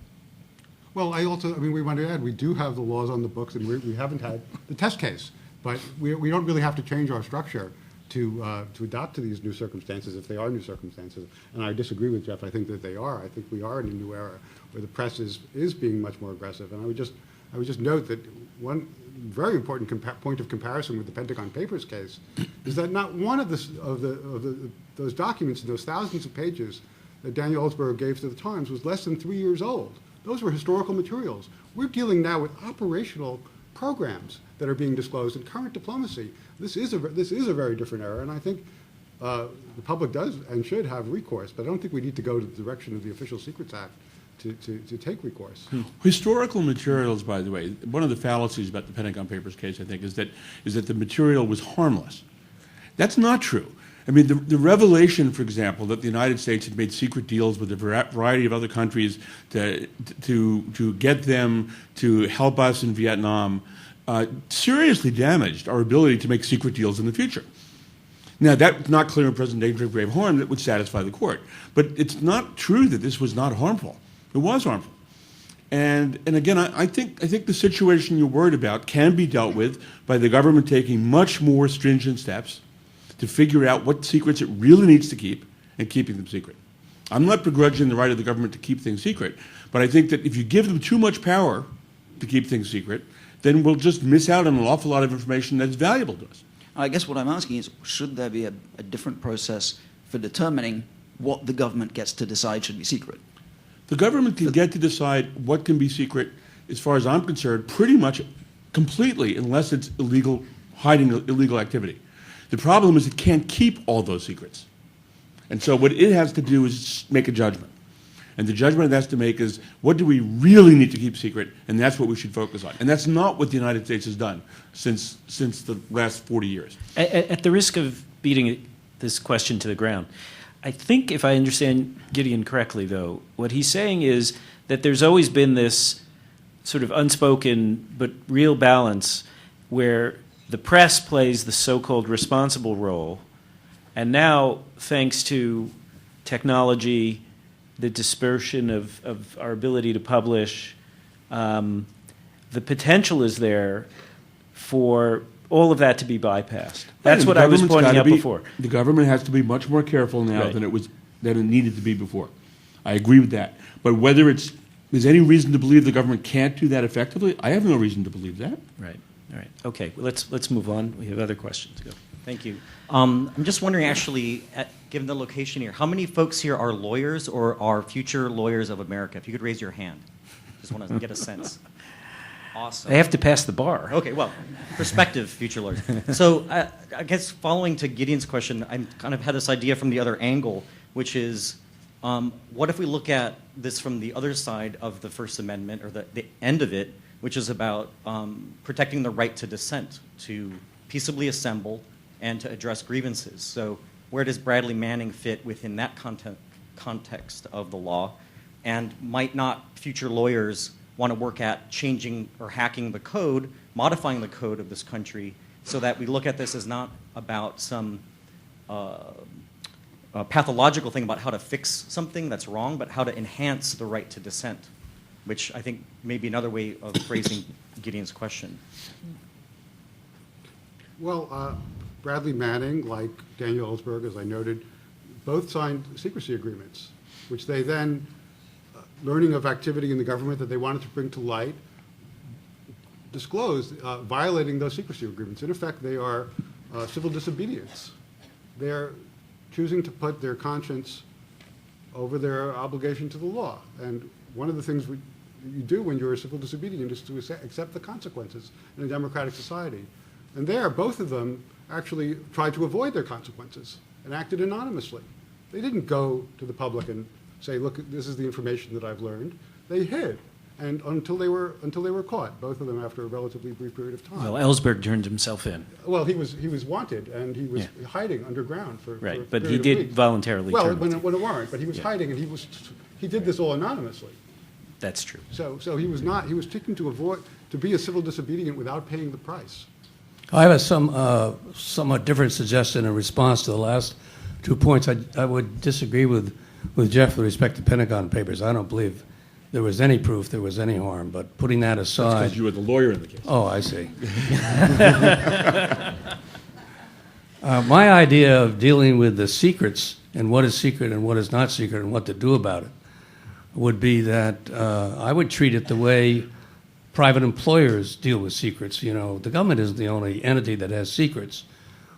Speaker 6: Well, we want to add, we do have the laws on the books, and we haven't had the test case, but we don't really have to change our structure to adapt to these new circumstances, if they are new circumstances. And I disagree with Jeff. I think that they are. I think we are in a new era where the press is being much more aggressive. And I would just note that one very important point of comparison with the Pentagon Papers case is that not one of those documents, those thousands of pages that Daniel Ellsberg gave to the Times, was less than 3 years old. Those were historical materials. We're dealing now with operational programs that are being disclosed in current diplomacy. This is a very different era, and I think the public does and should have recourse, but I don't think we need to go to the direction of the Official Secrets Act to take recourse.
Speaker 7: Historical materials, by the way, one of the fallacies about the Pentagon Papers case, I think, is that the material was harmless. That's not true. I mean, the revelation, for example, that the United States had made secret deals with a variety of other countries to get them to help us in Vietnam seriously damaged our ability to make secret deals in the future. Now, that's not clear in present danger of grave harm that would satisfy the court. But it's not true that this was not harmful. It was harmful. And again, I think the situation you're worried about can be dealt with by the government taking much more stringent steps to figure out what secrets it really needs to keep and keeping them secret. I'm not begrudging the right of the government to keep things secret, but I think that if you give them too much power to keep things secret, then we'll just miss out on an awful lot of information that's valuable to us.
Speaker 11: I guess what I'm asking is, should there be a different process for determining what the government gets to decide should be secret?
Speaker 7: The government can get to decide what can be secret, as far as I'm concerned, pretty much completely, unless it's illegal, hiding illegal activity. The problem is it can't keep all those secrets. And so what it has to do is make a judgment. And the judgment it has to make is, what do we really need to keep secret? And that's what we should focus on. And that's not what the United States has done since the last 40 years.
Speaker 3: At the risk of beating this question to the ground, I think if I understand Gideon correctly, though, what he's saying is that there's always been this sort of unspoken but real balance where the press plays the so-called responsible role, and now, thanks to technology, the dispersion of our ability to publish, the potential is there for all of that to be bypassed. That's what I was pointing out before.
Speaker 7: The government has to be much more careful now
Speaker 3: Right.
Speaker 7: than it needed to be before. I agree with that. But whether there's any reason to believe the government can't do that effectively, I have no reason to believe that.
Speaker 3: Right. All right. Okay. Well, let's move on. We have other questions. Go.
Speaker 12: Thank you. I'm just wondering, actually, given the location here, how many folks here are lawyers or are future lawyers of America? If you could raise your hand. Just want to get a sense. Awesome.
Speaker 3: They have to pass the bar.
Speaker 12: Okay, well, prospective future lawyers. So I guess following to Gideon's question, I kind of had this idea from the other angle, which is, what if we look at this from the other side of the First Amendment, or the end of it, which is about protecting the right to dissent, to peaceably assemble, and to address grievances. So where does Bradley Manning fit within that context of the law? and might not future lawyers want to work at changing or hacking the code, modifying the code of this country, so that we look at this as not about some pathological thing about how to fix something that's wrong, but how to enhance the right to dissent, which I think may be another way of phrasing Gideon's question.
Speaker 6: Well, Bradley Manning, like Daniel Ellsberg, as I noted, both signed secrecy agreements, which they then, learning of activity in the government that they wanted to bring to light, disclosed, violating those secrecy agreements. In effect, they are civil disobedience. They're choosing to put their conscience over their obligation to the law. And one of the things you do when you're a civil disobedient is to accept the consequences in a democratic society. And there, both of them actually tried to avoid their consequences and acted anonymously. They didn't go to the public and say, look, this is the information that I've learned. They hid, and until they were caught, both of them after a relatively brief period of time.
Speaker 3: Well, Ellsberg turned himself in.
Speaker 6: Well, he was wanted, and he was hiding underground for
Speaker 3: Right,
Speaker 6: for a
Speaker 3: but he
Speaker 6: period of
Speaker 3: did
Speaker 6: weeks.
Speaker 3: voluntarily
Speaker 6: Well,
Speaker 3: turn
Speaker 6: when
Speaker 3: himself
Speaker 6: it weren't, but he was hiding, and he did this all anonymously.
Speaker 3: That's true.
Speaker 6: So he was seeking to be a civil disobedient without paying the price.
Speaker 5: I have a somewhat different suggestion in response to the last 2 points. I would disagree with Jeff with respect to Pentagon Papers. I don't believe there was any proof there was any harm, but putting that
Speaker 7: That's
Speaker 5: aside...
Speaker 7: because you were the lawyer in the case.
Speaker 5: Oh, I see. My idea of dealing with the secrets and what is secret and what is not secret and what to do about it would be that I would treat it the way private employers deal with secrets. You know, the government isn't the only entity that has secrets.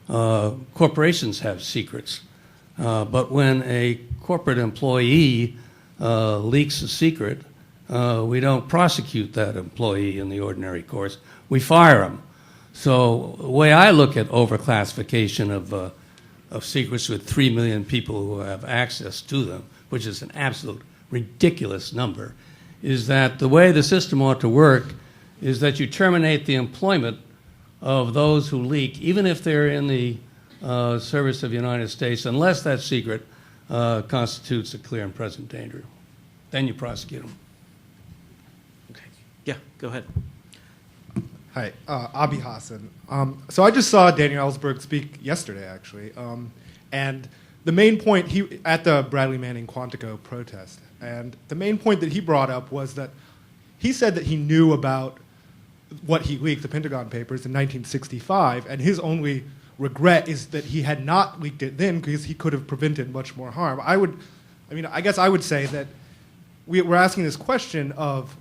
Speaker 5: Corporations have secrets. But when a corporate employee leaks a secret, we don't prosecute that employee in the ordinary course. We fire him. So the way I look at overclassification of secrets with 3 million people who have access to them, which is an absolute ridiculous number, is that the way the system ought to work is that you terminate the employment of those who leak, even if they're in the service of the United States, unless that secret constitutes a clear and present danger. Then you prosecute them.
Speaker 12: Okay. Yeah, go ahead.
Speaker 13: Hi, Abi Hassan. So I just saw Daniel Ellsberg speak yesterday, actually, and the main point at the Bradley Manning Quantico protest, and the main point that he brought up was that he said that he knew about what he leaked, the Pentagon Papers, in 1965, and his only regret is that he had not leaked it then because he could have prevented much more harm. I guess I would say that we're asking this question of,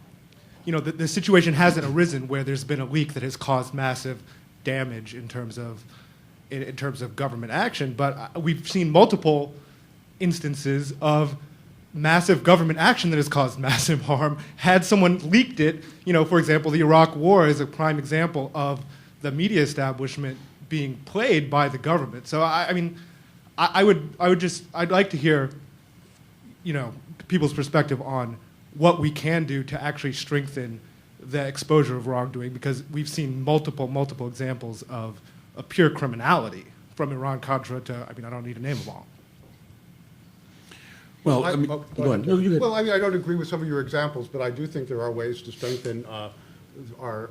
Speaker 13: you know, the situation hasn't arisen where there's been a leak that has caused massive damage in terms of government action, but we've seen multiple instances of massive government action that has caused massive harm. Had someone leaked it, you know, for example, the Iraq War is a prime example of the media establishment being played by the government. So I'd like to hear, you know, people's perspective on what we can do to actually strengthen the exposure of wrongdoing, because we've seen multiple examples of pure criminality, from Iran-Contra to, I don't need to name them all.
Speaker 7: Well,
Speaker 6: I
Speaker 7: go on. No, you
Speaker 6: Well, I don't agree with some of your examples, but I do think there are ways to strengthen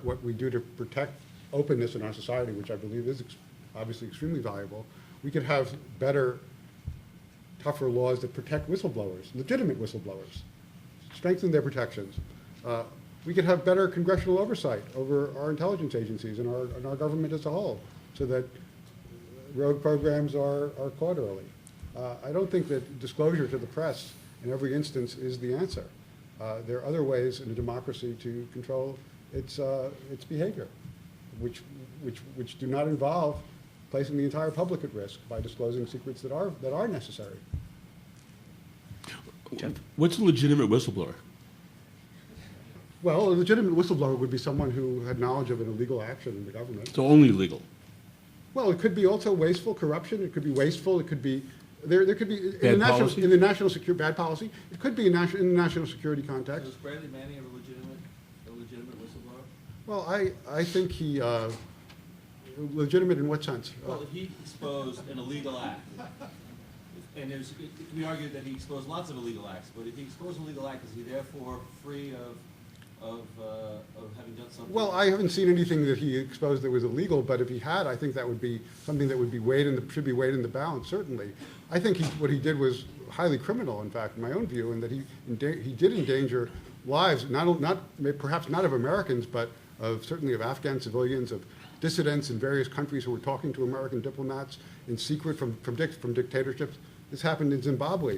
Speaker 6: what we do to protect openness in our society, which I believe is obviously extremely valuable. We could have better, tougher laws that protect whistleblowers, legitimate whistleblowers, strengthen their protections. We could have better congressional oversight over our intelligence agencies and our government as a whole, so that rogue programs are caught early. I don't think that disclosure to the press in every instance is the answer. There are other ways in a democracy to control its behavior, which do not involve placing the entire public at risk by disclosing secrets that are necessary.
Speaker 7: What's a legitimate whistleblower?
Speaker 6: Well, a legitimate whistleblower would be someone who had knowledge of an illegal action in the government.
Speaker 7: So only legal.
Speaker 6: Well, it could be also wasteful corruption. It could be wasteful. It could be there could be
Speaker 7: Bad policy?
Speaker 6: in the national security bad policy. It could be in the national security context.
Speaker 2: Was Bradley Manning a legitimate whistleblower?
Speaker 6: Well, I think he legitimate in what sense?
Speaker 2: Well, if he exposed an illegal act, and we argued that he exposed lots of illegal acts, but if he exposed an illegal act, is he therefore free of having done something?
Speaker 6: Well, I haven't seen anything that he exposed that was illegal, but if he had, I think that would be something that would be should be weighed in the balance, certainly. I think what he did was highly criminal, in fact, in my own view, and that he did endanger lives, perhaps not of Americans, but certainly of Afghan civilians, of dissidents in various countries who were talking to American diplomats in secret from dictatorships. This happened in Zimbabwe.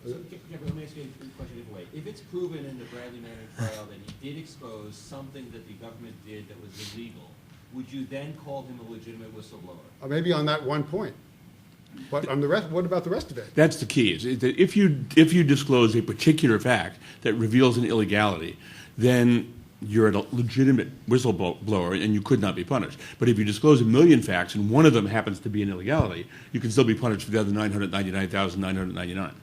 Speaker 2: So, let me ask you a question a different way. If it's proven in the Bradley Manning trial that he did expose something that the government did that was illegal, would you then call him a legitimate whistleblower?
Speaker 6: Maybe on that one point. But on the rest, what about the rest of it?
Speaker 7: That's the key. Is that if you disclose a particular fact that reveals an illegality, then you're a legitimate whistleblower and you could not be punished. But if you disclose 1 million facts and one of them happens to be an illegality, you can still be punished for the other 999,999.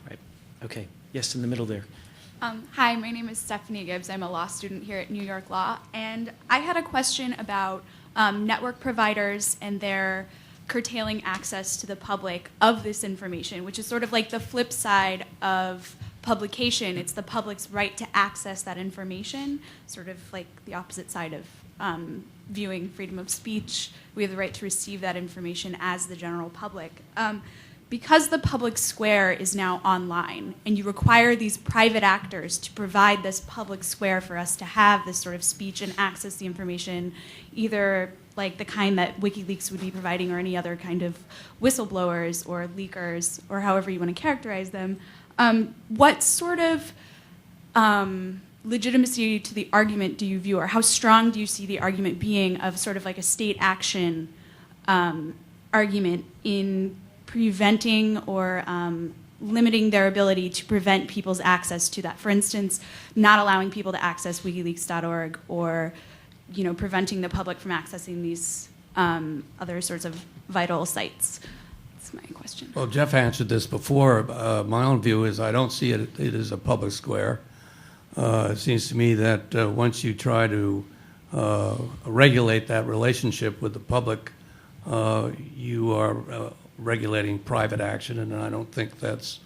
Speaker 3: Right. Okay. Yes, in the middle there.
Speaker 14: Hi, my name is Stephanie Gibbs. I'm a law student here at New York Law, and I had a question about network providers and their curtailing access to the public of this information, which is sort of like the flip side of publication. It's the public's right to access that information, sort of like the opposite side of viewing freedom of speech. We have the right to receive that information as the general public. Because the public square is now online, and you require these private actors to provide this public square for us to have this sort of speech and access the information, either like the kind that WikiLeaks would be providing or any other kind of whistleblowers or leakers or however you want to characterize them, what sort of legitimacy to the argument do you view, or how strong do you see the argument being of sort of like a state action argument in preventing or limiting their ability to prevent people's access to that? For instance, not allowing people to access WikiLeaks.org, or preventing the public from accessing these other sorts of vital sites. That's my question.
Speaker 5: Well, Jeff answered this before. My own view is I don't see it as a public square. It seems to me that once you try to regulate that relationship with the public, you are regulating private action, and I don't think that's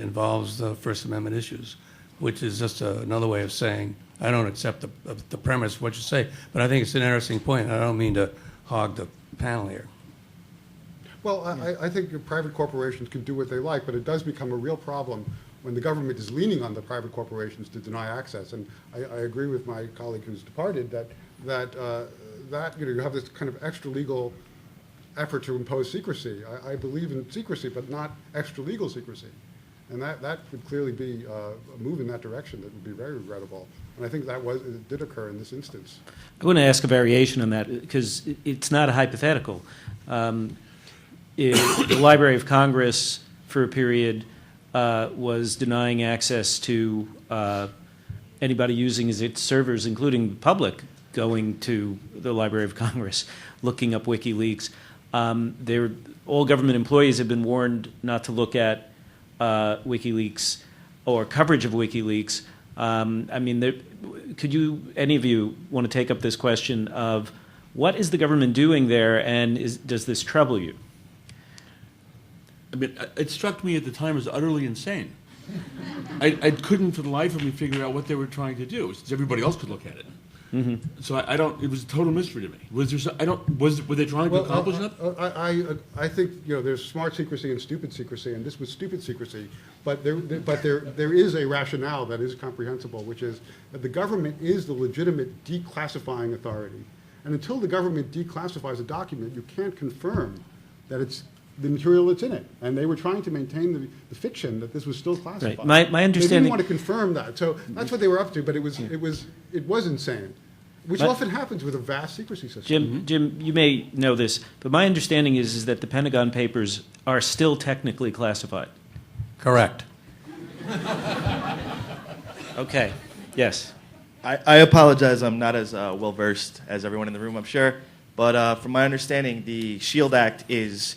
Speaker 5: involves the First Amendment issues, which is just another way of saying I don't accept the premise of what you say, but I think it's an interesting point. I don't mean to hog the panel here.
Speaker 6: Well, I think private corporations can do what they like, but it does become a real problem when the government is leaning on the private corporations to deny access. And I agree with my colleague who's departed that you have this kind of extra legal effort to impose secrecy. I believe in secrecy, but not extra legal secrecy. And that would clearly be a move in that direction that would be very regrettable. And I think it did occur in this instance.
Speaker 3: I want to ask a variation on that because it's not a hypothetical. The Library of Congress, for a period, was denying access to anybody using its servers, including the public, going to the Library of Congress, looking up WikiLeaks. All government employees have been warned not to look at WikiLeaks or coverage of WikiLeaks. Could any of you want to take up this question of what is the government doing there, and does this trouble you?
Speaker 7: I mean, it struck me at the time as utterly insane. I couldn't for the life of me figure out what they were trying to do, since everybody else could look at it. Mm-hmm. So I don't. It was a total mystery to me. Were they trying to accomplish that?
Speaker 6: I think there's smart secrecy and stupid secrecy, and this was stupid secrecy. But there is a rationale that is comprehensible, which is that the government is the legitimate declassifying authority, and until the government declassifies a document, you can't confirm that it's the material that's in it. And they were trying to maintain the fiction that this was still classified.
Speaker 3: Right. My understanding.
Speaker 6: They didn't want to confirm that, so that's what they were up to. But it was insane, which often happens with a vast secrecy system.
Speaker 3: Jim, you may know this, but my understanding is that the Pentagon Papers are still technically classified.
Speaker 5: Correct.
Speaker 3: Okay. Yes.
Speaker 15: I apologize. I'm not as well versed as everyone in the room, I'm sure. But from my understanding, the SHIELD Act is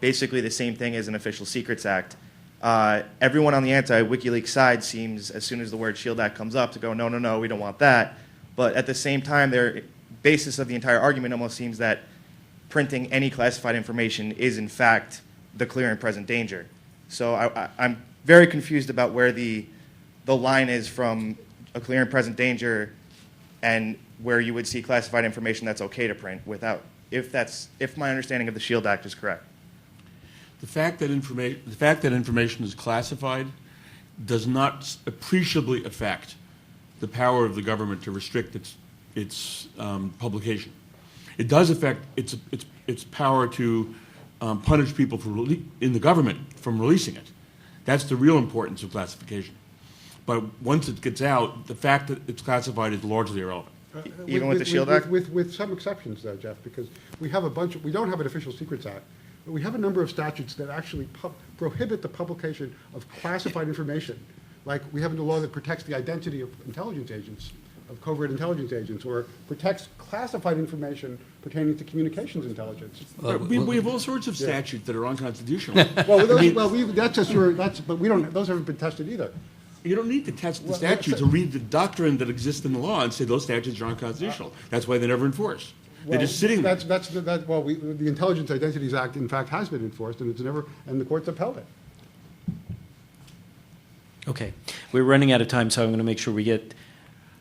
Speaker 15: basically the same thing as an Official Secrets Act. Everyone on the anti-WikiLeaks side seems, as soon as the word SHIELD Act comes up, to go, no, we don't want that. But at the same time, their basis of the entire argument almost seems that printing any classified information is in fact the clear and present danger. So I'm very confused about where the line is from a clear and present danger and where you would see classified information that's okay to print without, if my understanding of the SHIELD Act is correct.
Speaker 7: The fact that information is classified does not appreciably affect the power of the government to restrict its publication. It does affect its power to punish people in the government from releasing it. That's the real importance of classification. But once it gets out, the fact that it's classified is largely irrelevant.
Speaker 15: Even with the SHIELD Act?
Speaker 6: With some exceptions, though, Jeff, because we have we don't have an Official Secrets Act, but we have a number of statutes that actually prohibit the publication of classified information. Like we have a law that protects the identity of intelligence agents, of covert intelligence agents, or protects classified information pertaining to communications intelligence.
Speaker 7: We have all sorts of statutes that are unconstitutional.
Speaker 6: Well, but we don't. Those haven't been tested either.
Speaker 7: You don't need to test the statute to read the doctrine that exists in the law and say those statutes are unconstitutional. That's why they're never enforced. They're just sitting there.
Speaker 6: The Intelligence Identities Act, in fact, has been enforced, and the courts upheld it.
Speaker 3: Okay. We're running out of time, so I'm going to make sure we get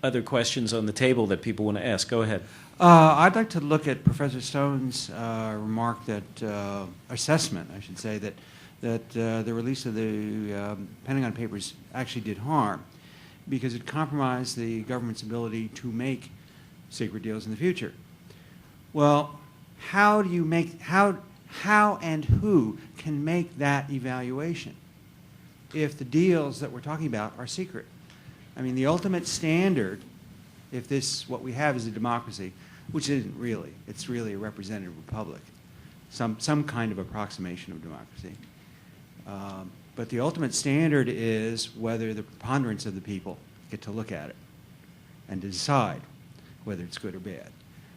Speaker 3: other questions on the table that people want to ask. Go ahead.
Speaker 16: I'd like to look at Professor Stone's remark that, assessment, I should say, that the release of the Pentagon Papers actually did harm because it compromised the government's ability to make secret deals in the future. Well, how and who can make that evaluation if the deals that we're talking about are secret? I mean, the ultimate standard, if what we have is a democracy, which isn't really, it's really a representative republic, some kind of approximation of democracy. But the ultimate standard is whether the preponderance of the people get to look at it and to decide whether it's good or bad.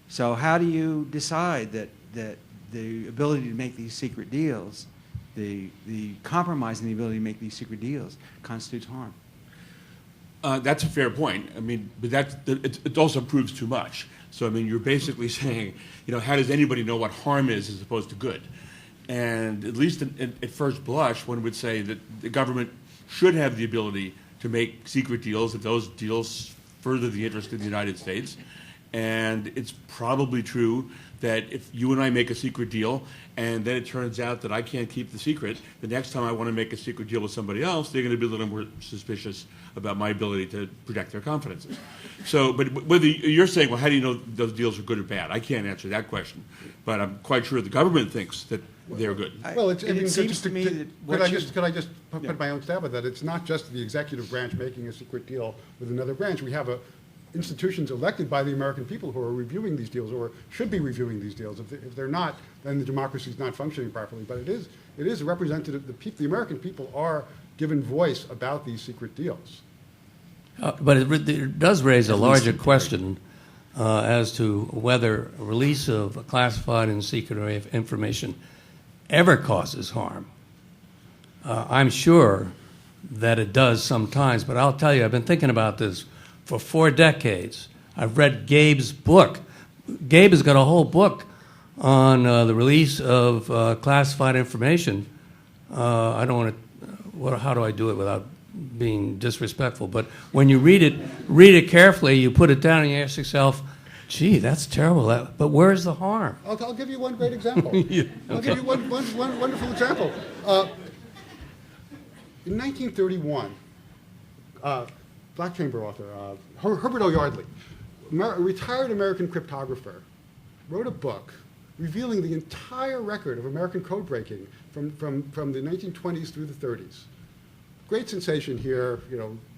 Speaker 16: So how do you decide that the ability to make these secret deals, the compromise in the ability to make these secret deals constitutes harm?
Speaker 7: That's a fair point. I mean, but it also proves too much. So, I mean, you're basically saying, how does anybody know what harm is as opposed to good? And at least at first blush, one would say that the government should have the ability to make secret deals if those deals further the interest of the United States. And it's probably true that if you and I make a secret deal and then it turns out that I can't keep the secret, the next time I want to make a secret deal with somebody else, they're going to be a little more suspicious about my ability to protect their confidences. So, but whether you're saying, well, how do you know those deals are good or bad? I can't answer that question. But I'm quite sure the government thinks that they're good.
Speaker 6: Well,
Speaker 16: it seems to me that
Speaker 6: could I just put my own stab at that? It's not just the executive branch making a secret deal with another branch. We have institutions elected by the American people who are reviewing these deals or should be reviewing these deals. If they're not, then the democracy is not functioning properly. But it is representative. The American people are given voice about these secret deals.
Speaker 5: But it does raise a larger question as to whether release of classified and secret information ever causes harm. I'm sure that it does sometimes, but I'll tell you, I've been thinking about this for 4 decades. I've read Gabe's book. Gabe has got a whole book on the release of classified information. I don't want to, how do I do it without being disrespectful? But when you read it carefully, you put it down and you ask yourself, gee, that's terrible, but where's the harm?
Speaker 6: I'll give you one great example. I'll give you one wonderful example. In 1931, Black Chamber author Herbert O. Yardley, a retired American cryptographer, wrote a book revealing the entire record of American code breaking from the 1920s through the 30s. Great sensation here,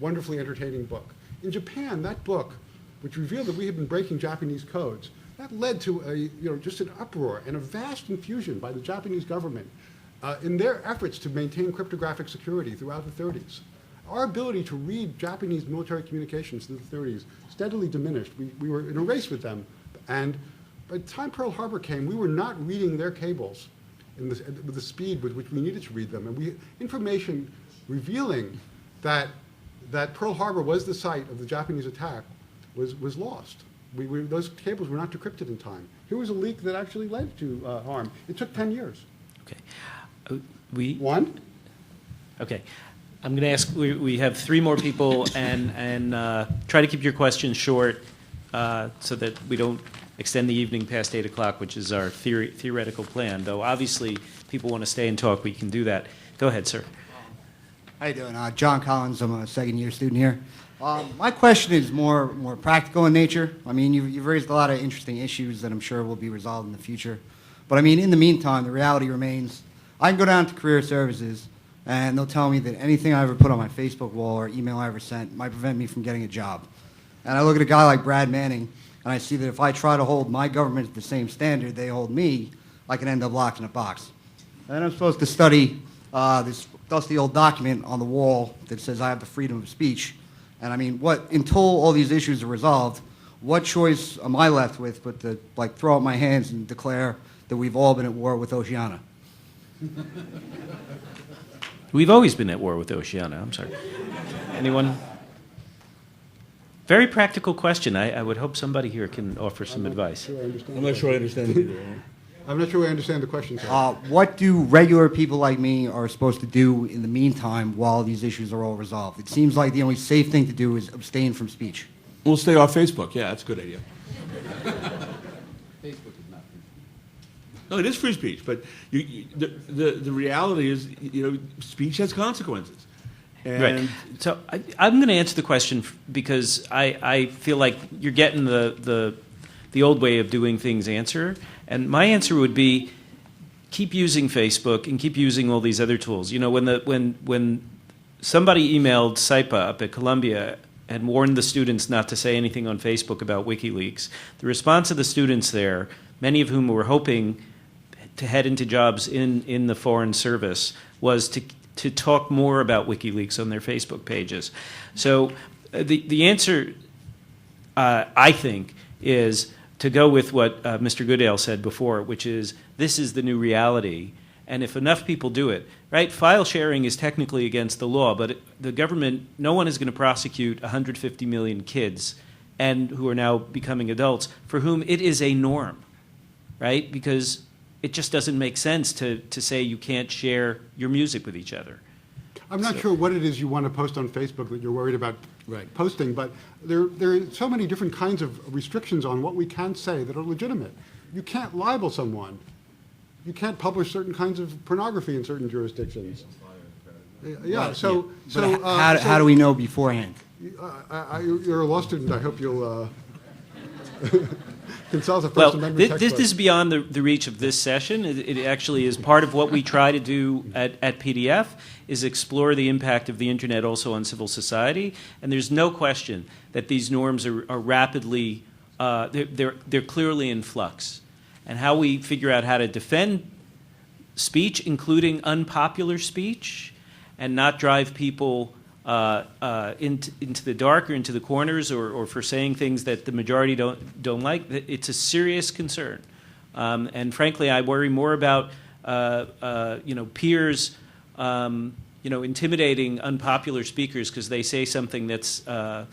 Speaker 6: wonderfully entertaining book. In Japan, that book, which revealed that we had been breaking Japanese codes, that led to just an uproar and a vast confusion by the Japanese government in their efforts to maintain cryptographic security throughout the 30s. Our ability to read Japanese military communications through the 30s steadily diminished. We were in a race with them, and by the time Pearl Harbor came, we were not reading their cables with the speed with which we needed to read them. And information revealing that Pearl Harbor was the site of the Japanese attack was lost. Those cables were not decrypted in time. Here was a leak that actually led to harm. It took 10 years.
Speaker 3: Okay.
Speaker 6: One?
Speaker 3: Okay. I'm going to ask, we have three more people, and try to keep your questions short so that we don't extend the evening past 8 o'clock, which is our theoretical plan. Though obviously, if people want to stay and talk, we can do that. Go ahead, sir.
Speaker 17: How you doing? John Collins. I'm a second-year student here. My question is more practical in nature. I mean, you've raised a lot of interesting issues that I'm sure will be resolved in the future. But I mean, in the meantime, the reality remains, I can go down to Career Services, and they'll tell me that anything I ever put on my Facebook wall or email I ever sent might prevent me from getting a job. And I look at a guy like Brad Manning, and I see that if I try to hold my government to the same standard they hold me, I can end up locked in a box. And then I'm supposed to study this dusty old document on the wall that says I have the freedom of speech. And I mean, until all these issues are resolved, what choice am I left with but to throw up my hands and declare that we've all been at war with Oceania?
Speaker 3: We've always been at war with Oceania. I'm sorry. Anyone? Very practical question. I would hope somebody here can offer some advice.
Speaker 7: I'm not sure I understand it either.
Speaker 6: I'm not sure I understand the question, sir.
Speaker 17: What do regular people like me are supposed to do in the meantime while these issues are all resolved? It seems like the only safe thing to do is abstain from speech.
Speaker 7: We'll stay off Facebook. Yeah, that's a good idea.
Speaker 6: Facebook is not free.
Speaker 7: No, it is free speech, but the reality is, speech has consequences. And
Speaker 3: Right. So I'm going to answer the question because I feel like you're getting the old way of doing things answer. And my answer would be keep using Facebook and keep using all these other tools. When somebody emailed SIPA up at Columbia and warned the students not to say anything on Facebook about WikiLeaks, the response of the students there, many of whom were hoping to head into jobs in the Foreign Service, was to talk more about WikiLeaks on their Facebook pages. So the answer, I think, is to go with what Mr. Goodale said before, which is this is the new reality. And if enough people do it, right? File sharing is technically against the law, but the government, no one is going to prosecute 150 million kids and who are now becoming adults for whom it is a norm, right? Because it just doesn't make sense to say you can't share your music with each other.
Speaker 6: I'm not sure what it is you want to post on Facebook that you're worried about posting, but there are so many different kinds of restrictions on what we can say that are legitimate. You can't libel someone. You can't publish certain kinds of pornography in certain jurisdictions. Yeah, so
Speaker 17: how do we know beforehand?
Speaker 6: You're a law student. I hope you'll consult a First
Speaker 3: Well,
Speaker 6: Amendment
Speaker 3: this
Speaker 6: textbook.
Speaker 3: is beyond the reach of this session. It actually is part of what we try to do at PDF, is explore the impact of the internet also on civil society. And there's no question that these norms are rapidly, they're clearly in flux. And how we figure out how to defend speech, including unpopular speech, and not drive people into the dark or into the corners or for saying things that the majority don't like, it's a serious concern. And frankly, I worry more about peers intimidating unpopular speakers because they say something that's not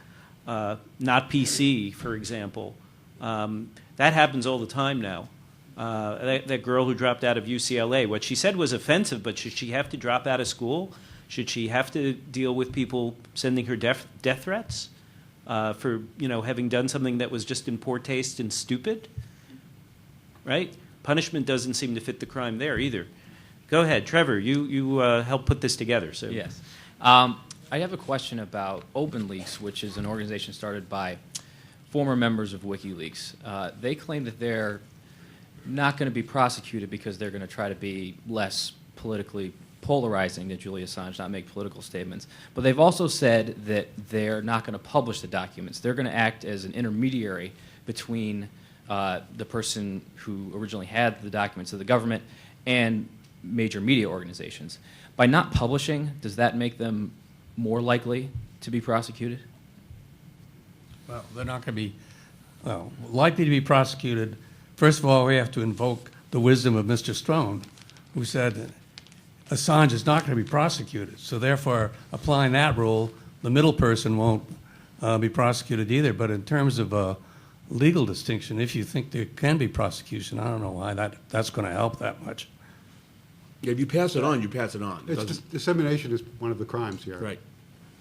Speaker 3: PC, for example. That happens all the time now. That girl who dropped out of UCLA, what she said was offensive, but should she have to drop out of school? Should she have to deal with people sending her death threats for having done something that was just in poor taste and stupid? Right? Punishment doesn't seem to fit the crime there either. Go ahead, Trevor. You helped put this together. So
Speaker 1: yes, I have a question about OpenLeaks, which is an organization started by former members of WikiLeaks. They claim that they're not going to be prosecuted because they're going to try to be less politically polarizing than Julian Assange, not make political statements. But they've also said that they're not going to publish the documents. They're going to act as an intermediary between the person who originally had the documents of the government and major media organizations. By not publishing, does that make them more likely to be prosecuted?
Speaker 5: Well, they're not going to be likely to be prosecuted. First of all, we have to invoke the wisdom of Mr. Strone, who said that Assange is not going to be prosecuted. So therefore, applying that rule, the middle person won't be prosecuted either. But in terms of legal distinction. If you think there can be prosecution, I don't know why that's going to help that much.
Speaker 7: Yeah, if you pass it on, you pass it on. It
Speaker 6: It's
Speaker 7: doesn't-
Speaker 6: just, dissemination is one of the crimes here.
Speaker 7: Right.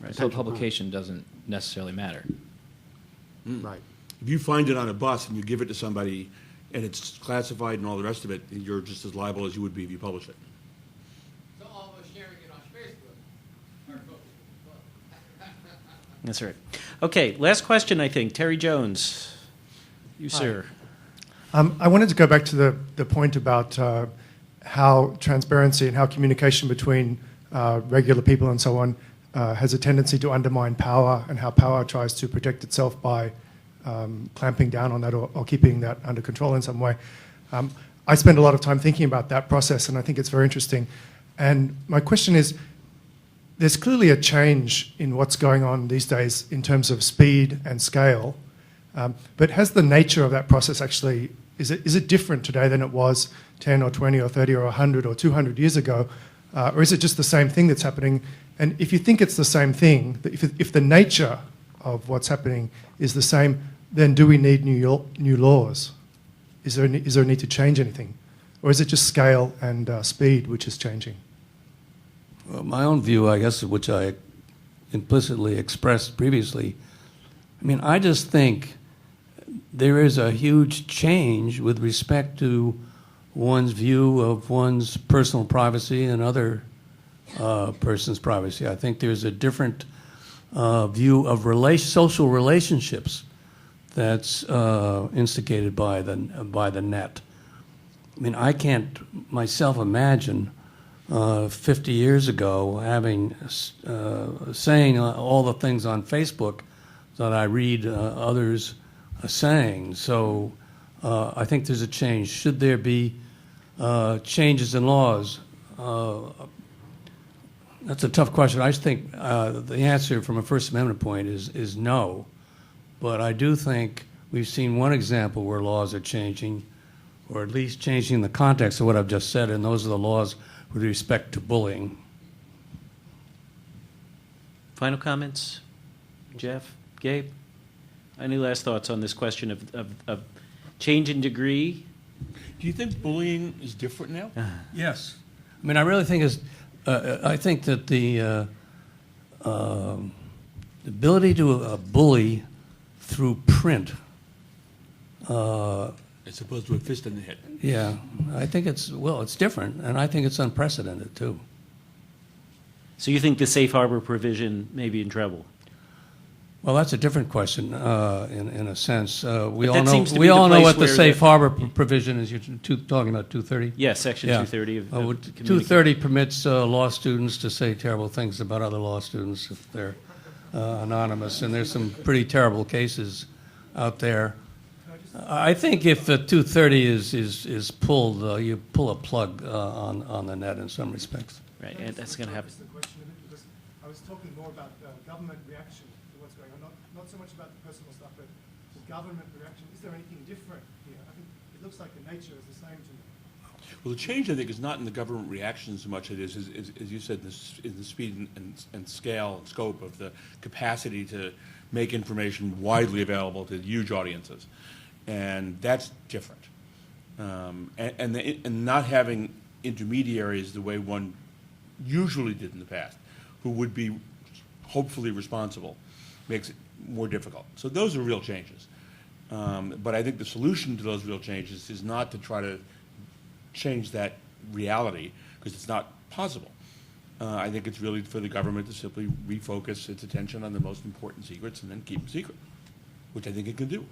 Speaker 1: Right. So publication doesn't necessarily matter.
Speaker 6: Right.
Speaker 7: If you find it on a bus and you give it to somebody and it's classified and all the rest of it, you're just as liable as you would be if you publish it.
Speaker 18: So all of us sharing it on Facebook are
Speaker 3: That's right. Okay, last question, I think. Terry Jones. You,
Speaker 19: Hi.
Speaker 3: sir.
Speaker 19: I wanted to go back to the point about how transparency and how communication between regular people and so on has a tendency to undermine power, and how power tries to protect itself by clamping down on that or keeping that under control in some way. I spend a lot of time thinking about that process, and I think it's very interesting. And my question is, there's clearly a change in what's going on these days in terms of speed and scale, but has the nature of that process actually, is it different today than it was 10 or 20 or 30 or 100 or 200 years ago, or is it just the same thing that's happening? And if you think it's the same thing, if the nature of what's happening is the same, then do we need new laws? Is there a need to change anything? Or is it just scale and speed which is changing?
Speaker 5: Well, my own view, I guess, which I implicitly expressed previously, I mean, I just think there is a huge change with respect to one's view of one's personal privacy and other person's privacy. I think there's a different view of social relationships that's instigated by the net. I mean, I can't myself imagine 50 years ago having saying all the things on Facebook that I read others saying. So I think there's a change. Should there be changes in laws? That's a tough question. I think the answer from a First Amendment point is no. But I do think we've seen one example where laws are changing, or at least changing the context of what I've just said, and those are the laws with respect to bullying.
Speaker 3: Final comments? Jeff? Gabe? Any last thoughts on this question of change in degree?
Speaker 7: Do you think bullying is different now?
Speaker 5: Yes. I mean, I really think I think that the ability to bully through print.
Speaker 7: As opposed to a fist in the head.
Speaker 5: Yeah, I think it's different, and I think it's unprecedented too.
Speaker 3: So you think the safe harbor provision may be in trouble?
Speaker 5: Well, that's a different question in a sense. We
Speaker 3: But
Speaker 5: all
Speaker 3: that seems to
Speaker 5: know
Speaker 3: be the place
Speaker 5: what the
Speaker 3: where
Speaker 5: safe harbor provision is. You're talking about 230?
Speaker 3: Yes, Section 230 of
Speaker 5: 230 permits law students to say terrible things about other law students if they're anonymous, and there's some pretty terrible cases out there. I think if the 230 is pulled, you pull a plug on the net in some respects.
Speaker 3: Right, and that's going to happen.
Speaker 19: I was talking more about government reaction to what's going on, not so much about the personal stuff, but the government reaction. Is there anything different here? I think it looks like the nature is the same to me.
Speaker 7: Well, the change, I think, is not in the government reaction so much as it is, as you said, in the speed and scale and scope of the capacity to make information widely available to huge audiences. And that's different. And not having intermediaries the way one usually did in the past, who would be hopefully responsible, makes it more difficult. So those are real changes. But I think the solution to those real changes is not to try to change that reality, because it's not possible. I think it's really for the government to simply refocus its attention on the most important secrets and then keep them secret, which I think it can do.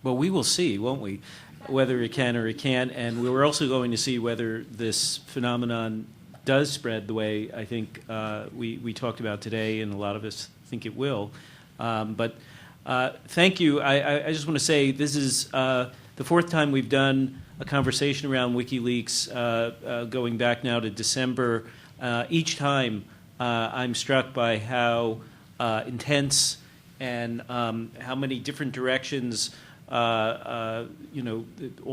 Speaker 3: Well, we will see, won't we, whether it can or it can't, and we're also going to see whether this phenomenon does spread the way I think we talked about today, and a lot of us think it will. But thank you. I just want to say this is the fourth time we've done a conversation around WikiLeaks, going back now to December. Each time I'm struck by how intense and how many different directions all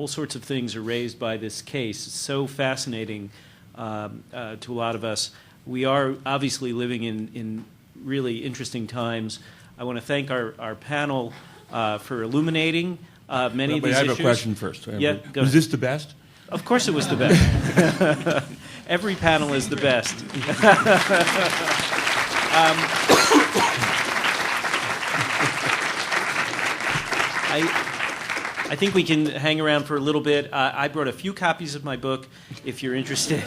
Speaker 3: sorts of things are raised by this case. It's so fascinating to a lot of us. We are obviously living in really interesting times. I want to thank our panel for illuminating many of
Speaker 7: But
Speaker 3: these
Speaker 7: I have
Speaker 3: issues.
Speaker 7: a question first.
Speaker 3: Yeah, go
Speaker 7: Was
Speaker 3: ahead.
Speaker 7: this the best?
Speaker 3: Of course it was the best. Every panel is the best. I think we can hang around for a little bit. I brought a few copies of my book if you're interested.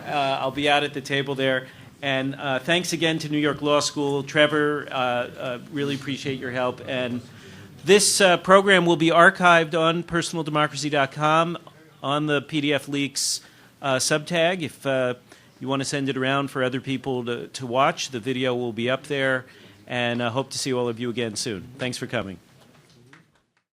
Speaker 3: I'll be out at the table there. And thanks again to New York Law School. Trevor, really appreciate your help. And this program will be archived on personaldemocracy.com on the pdfleaks subtag. If you want to send it around for other people to watch, the video will be up there. And I hope to see all of you again soon. Thanks for coming.